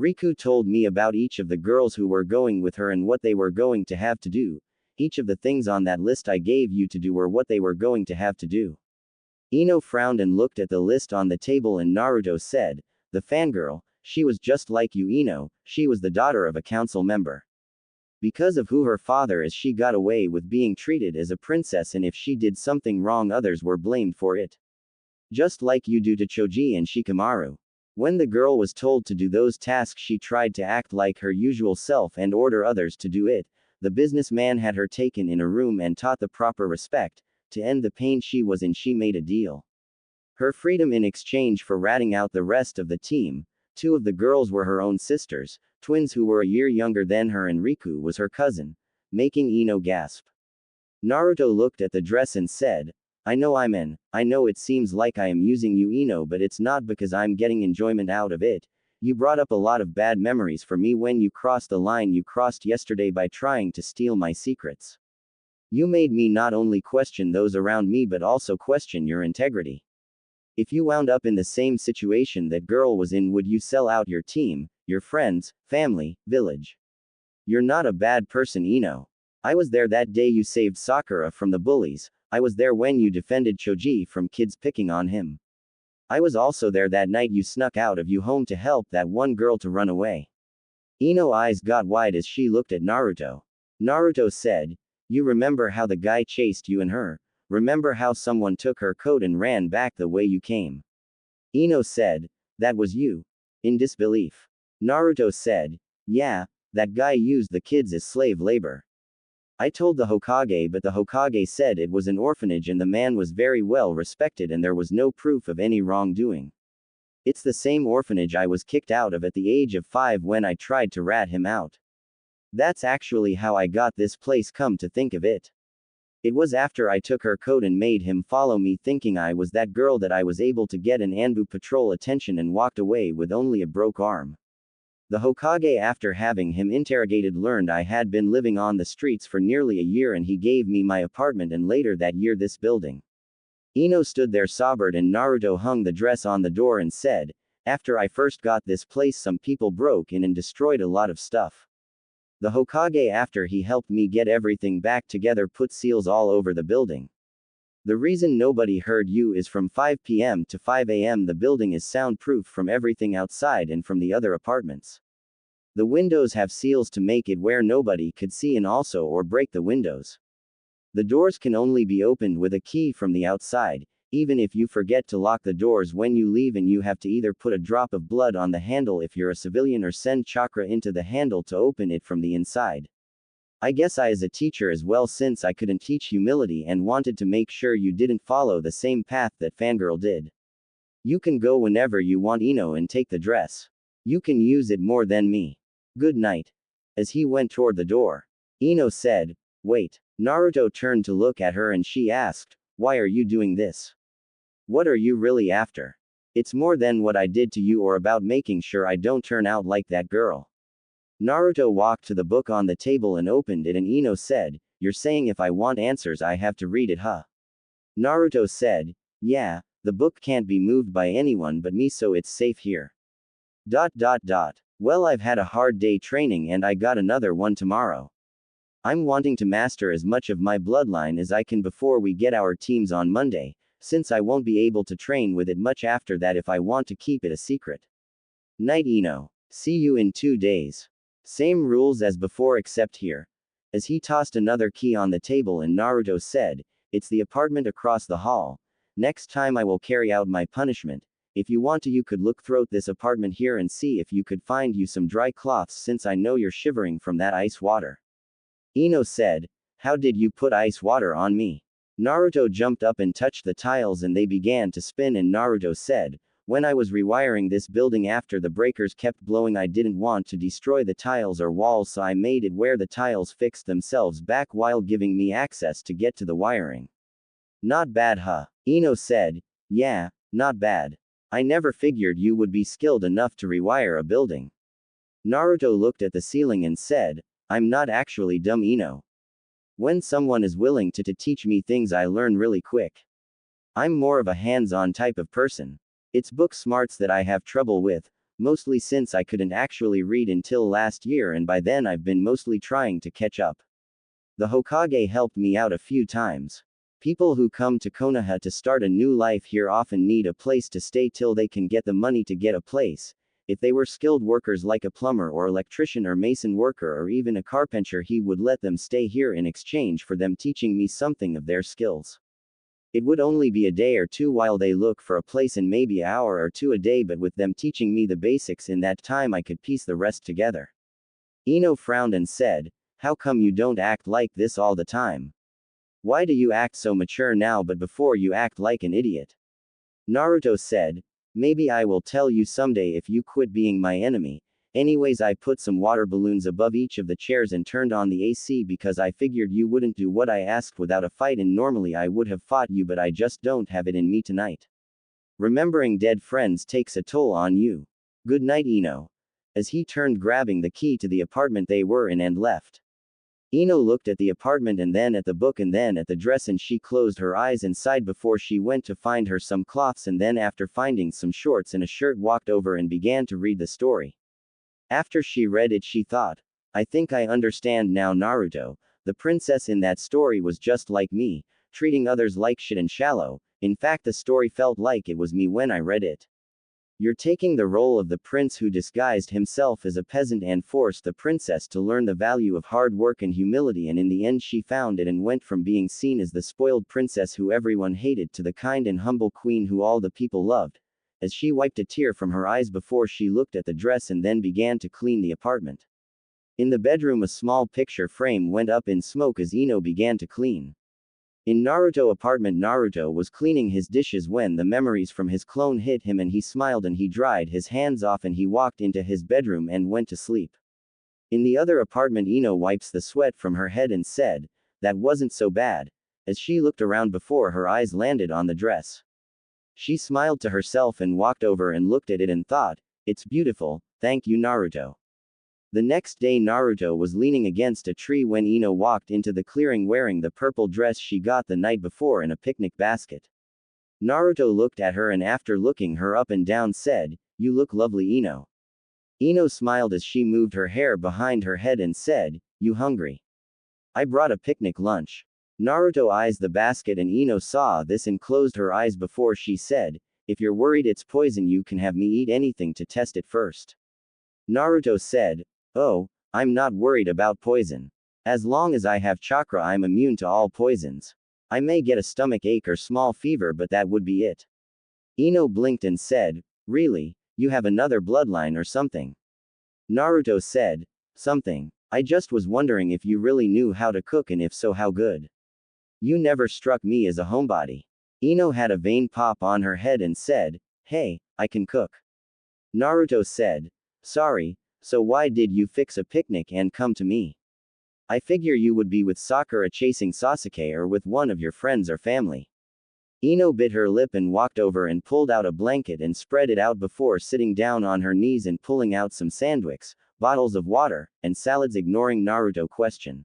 Riku told me about each of the girls who were going with her and what they were going to have to do. Each of the things on that list I gave you to do were what they were going to have to do. Ino frowned and looked at the list on the table, and Naruto said, the fangirl, she was just like you, Ino, she was the daughter of a council member. Because of who her father is, she got away with being treated as a princess, and if she did something wrong, others were blamed for it. Just like you do to Choji and Shikamaru. When the girl was told to do those tasks, she tried to act like her usual self and order others to do it. The businessman had her taken in a room and taught the proper respect. To end the pain she was in, she made a deal. Her freedom in exchange for ratting out the rest of the team. 2 of the girls were her own sisters, twins who were a year younger than her, and Riku was her cousin, making Ino gasp. Naruto looked at the dress and said, I know it seems like I am using you, Ino, but it's not because I'm getting enjoyment out of it. You brought up a lot of bad memories for me when you crossed the line you crossed yesterday by trying to steal my secrets. You made me not only question those around me but also question your integrity. If you wound up in the same situation that girl was in, would you sell out your team, your friends, family, village? You're not a bad person, Ino. I was there that day you saved Sakura from the bullies. I was there when you defended Choji from kids picking on him. I was also there that night you snuck out of your home to help that one girl to run away. Ino's eyes got wide as she looked at Naruto. Naruto said, you remember how the guy chased you and her? Remember how someone took her coat and ran back the way you came? Ino said, that was you? In disbelief. Naruto said, yeah, that guy used the kids as slave labor. I told the Hokage, but the Hokage said it was an orphanage and the man was very well respected and there was no proof of any wrongdoing. It's the same orphanage I was kicked out of at the age of 5 when I tried to rat him out. That's actually how I got this place, come to think of it. It was after I took her coat and made him follow me thinking I was that girl that I was able to get an Anbu patrol attention and walked away with only a broke arm. The Hokage, after having him interrogated, learned I had been living on the streets for nearly a year and he gave me my apartment and later that year this building. Ino stood there sobered and Naruto hung the dress on the door and said, after I first got this place some people broke in and destroyed a lot of stuff. The Hokage, after he helped me get everything back together, put seals all over the building. The reason nobody heard you is from 5 p.m. to 5 a.m. the building is soundproof from everything outside and from the other apartments. The windows have seals to make it where nobody could see in also or break the windows. The doors can only be opened with a key from the outside. even if you forget to lock the doors when you leave, and you have to either put a drop of blood on the handle if you're a civilian or send chakra into the handle to open it from the inside. I guess I as a teacher as well, since I couldn't teach humility and wanted to make sure you didn't follow the same path that Fangirl did. You can go whenever you want, Ino, and take the dress. You can use it more than me. Good night. As he went toward the door, Ino said, "Wait." Naruto turned to look at her and she asked, "Why are you doing this? What are you really after? It's more than what I did to you, or about making sure I don't turn out like that girl." Naruto walked to the book on the table and opened it, and Ino said, "You're saying if I want answers I have to read it, huh?" Naruto said, "Yeah, the book can't be moved by anyone but me, so it's safe here. Well, I've had a hard day training and I got another one tomorrow. I'm wanting to master as much of my bloodline as I can before we get our teams on Monday, since I won't be able to train with it much after that if I want to keep it a secret. Night, Ino. See you in 2 days. Same rules as before except here." As he tossed another key on the table, and Naruto said, "It's the apartment across the hall. Next time I will carry out my punishment. If you want to, you could look throughout this apartment here and see if you could find you some dry cloths, since I know you're shivering from that ice water." Ino said, "How did you put ice water on me?" Naruto jumped up and touched the tiles and they began to spin, and Naruto said, "When I was rewiring this building after the breakers kept blowing, I didn't want to destroy the tiles or walls, so I made it where the tiles fixed themselves back while giving me access to get to the wiring." Not bad, huh? Ino said, "Yeah, not bad. I never figured you would be skilled enough to rewire a building." Naruto looked at the ceiling and said, "I'm not actually dumb, Ino. When someone is willing to teach me things, I learn really quick. I'm more of a hands-on type of person. It's book smarts that I have trouble with, mostly since I couldn't actually read until last year, and by then I've been mostly trying to catch up. The Hokage helped me out a few times. People who come to Konoha to start a new life here often need a place to stay till they can get the money to get a place. If they were skilled workers like a plumber or electrician or mason worker or even a carpenter, he would let them stay here in exchange for them teaching me something of their skills. It would only be a day or two while they look for a place, and maybe an hour or two a day, but with them teaching me the basics in that time I could piece the rest together." Ino frowned and said, "How come you don't act like this all the time? Why do you act so mature now, but before you act like an idiot?" Naruto said, "Maybe I will tell you someday if you quit being my enemy. Anyways, I put some water balloons above each of the chairs and turned on the AC because I figured you wouldn't do what I asked without a fight, and normally I would have fought you, but I just don't have it in me tonight. Remembering dead friends takes a toll on you. Good night, Ino." As he turned, grabbing the key to the apartment they were in, and left. Ino looked at the apartment and then at the book and then at the dress, and she closed her eyes and sighed before she went to find her some cloths, and then after finding some shorts and a shirt walked over and began to read the story. After she read it, she thought, "I think I understand now, Naruto. The princess in that story was just like me, treating others like shit and shallow. In fact, the story felt like it was me when I read it. You're taking the role of the prince who disguised himself as a peasant and forced the princess to learn the value of hard work and humility, and in the end she found it and went from being seen as the spoiled princess who everyone hated to the kind and humble queen who all the people loved." As she wiped a tear from her eyes before she looked at the dress and then began to clean the apartment. In the bedroom, a small picture frame went up in smoke as Ino began to clean. In Naruto apartment, Naruto was cleaning his dishes when the memories from his clone hit him, and he smiled and he dried his hands off and he walked into his bedroom and went to sleep. In the other apartment, Ino wipes the sweat from her head and said, "That wasn't so bad." As she looked around before her eyes landed on the dress. She smiled to herself and walked over and looked at it and thought, "It's beautiful, thank you, Naruto." The next day, Naruto was leaning against a tree when Ino walked into the clearing wearing the purple dress she got the night before in a picnic basket. Naruto looked at her and after looking her up and down said, "You look lovely, Ino." Ino smiled as she moved her hair behind her head and said, "You hungry? I brought a picnic lunch." Naruto eyes the basket and Ino saw this and closed her eyes before she said, "If you're worried it's poison, you can have me eat anything to test it first." Naruto said, "Oh, I'm not worried about poison. As long as I have chakra, I'm immune to all poisons." I may get a stomach ache or small fever, but that would be it. Ino blinked and said, really, you have another bloodline or something? Naruto said, something. I just was wondering if you really knew how to cook, and if so, how good. You never struck me as a homebody. Ino had a vein pop on her head and said, hey, I can cook. Naruto said, sorry, so why did you fix a picnic and come to me? I figure you would be with Sakura chasing Sasuke or with one of your friends or family. Ino bit her lip and walked over and pulled out a blanket and spread it out before sitting down on her knees and pulling out some sandwiches, bottles of water, and salads, ignoring Naruto's question.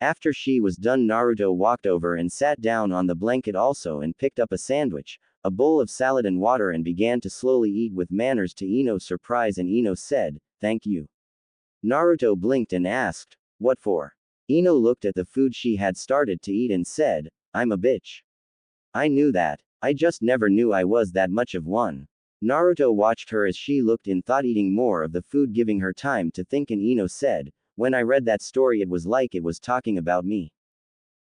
After she was done, Naruto walked over and sat down on the blanket also and picked up a sandwich, a bowl of salad and water, and began to slowly eat with manners to Ino's surprise, and Ino said, thank you. Naruto blinked and asked, what for? Ino looked at the food she had started to eat and said, I'm a bitch. I knew that. I just never knew I was that much of one. Naruto watched her as she looked in thought, eating more of the food, giving her time to think, and Ino said, when I read that story, it was like it was talking about me.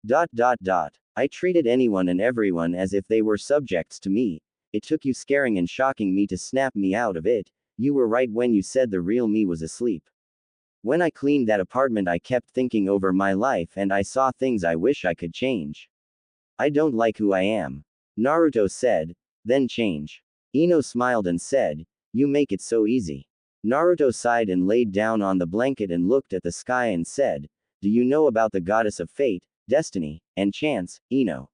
I treated anyone and everyone as if they were subjects to me. It took you scaring and shocking me to snap me out of it. You were right when you said the real me was asleep. When I cleaned that apartment, I kept thinking over my life and I saw things I wish I could change. I don't like who I am. Naruto said, then change. Ino smiled and said, you make it so easy. Naruto sighed and laid down on the blanket and looked at the sky and said, do you know about the goddess of fate, destiny, and chance, Ino?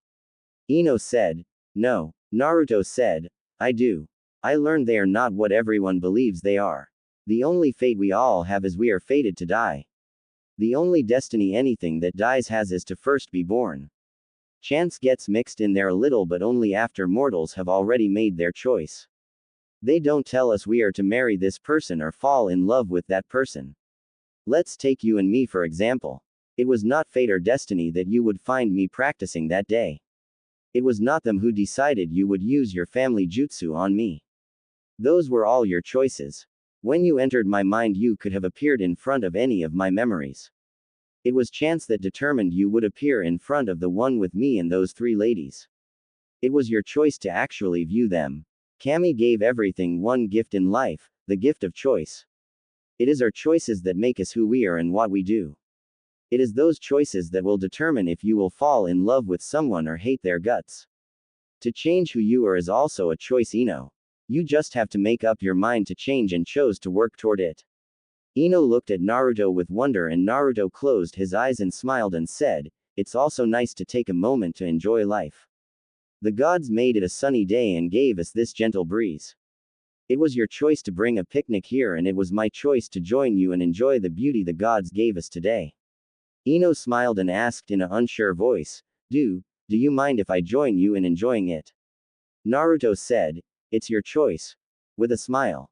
Ino said, no. Naruto said, I do. I learned they are not what everyone believes they are. The only fate we all have is we are fated to die. The only destiny anything that dies has is to first be born. Chance gets mixed in there a little, but only after mortals have already made their choice. They don't tell us we are to marry this person or fall in love with that person. Let's take you and me for example. It was not fate or destiny that you would find me practicing that day. It was not them who decided you would use your family jutsu on me. Those were all your choices. When you entered my mind, you could have appeared in front of any of my memories. It was chance that determined you would appear in front of the one with me and those three ladies. It was your choice to actually view them. Kami gave everything one gift in life, the gift of choice. It is our choices that make us who we are and what we do. It is those choices that will determine if you will fall in love with someone or hate their guts. To change who you are is also a choice, Ino. You just have to make up your mind to change and chose to work toward it. Ino looked at Naruto with wonder, and Naruto closed his eyes and smiled and said, it's also nice to take a moment to enjoy life. The gods made it a sunny day and gave us this gentle breeze. It was your choice to bring a picnic here, and it was my choice to join you and enjoy the beauty the gods gave us today. Ino smiled and asked in an unsure voice, do you mind if I join you in enjoying it? Naruto said, it's your choice. With a smile.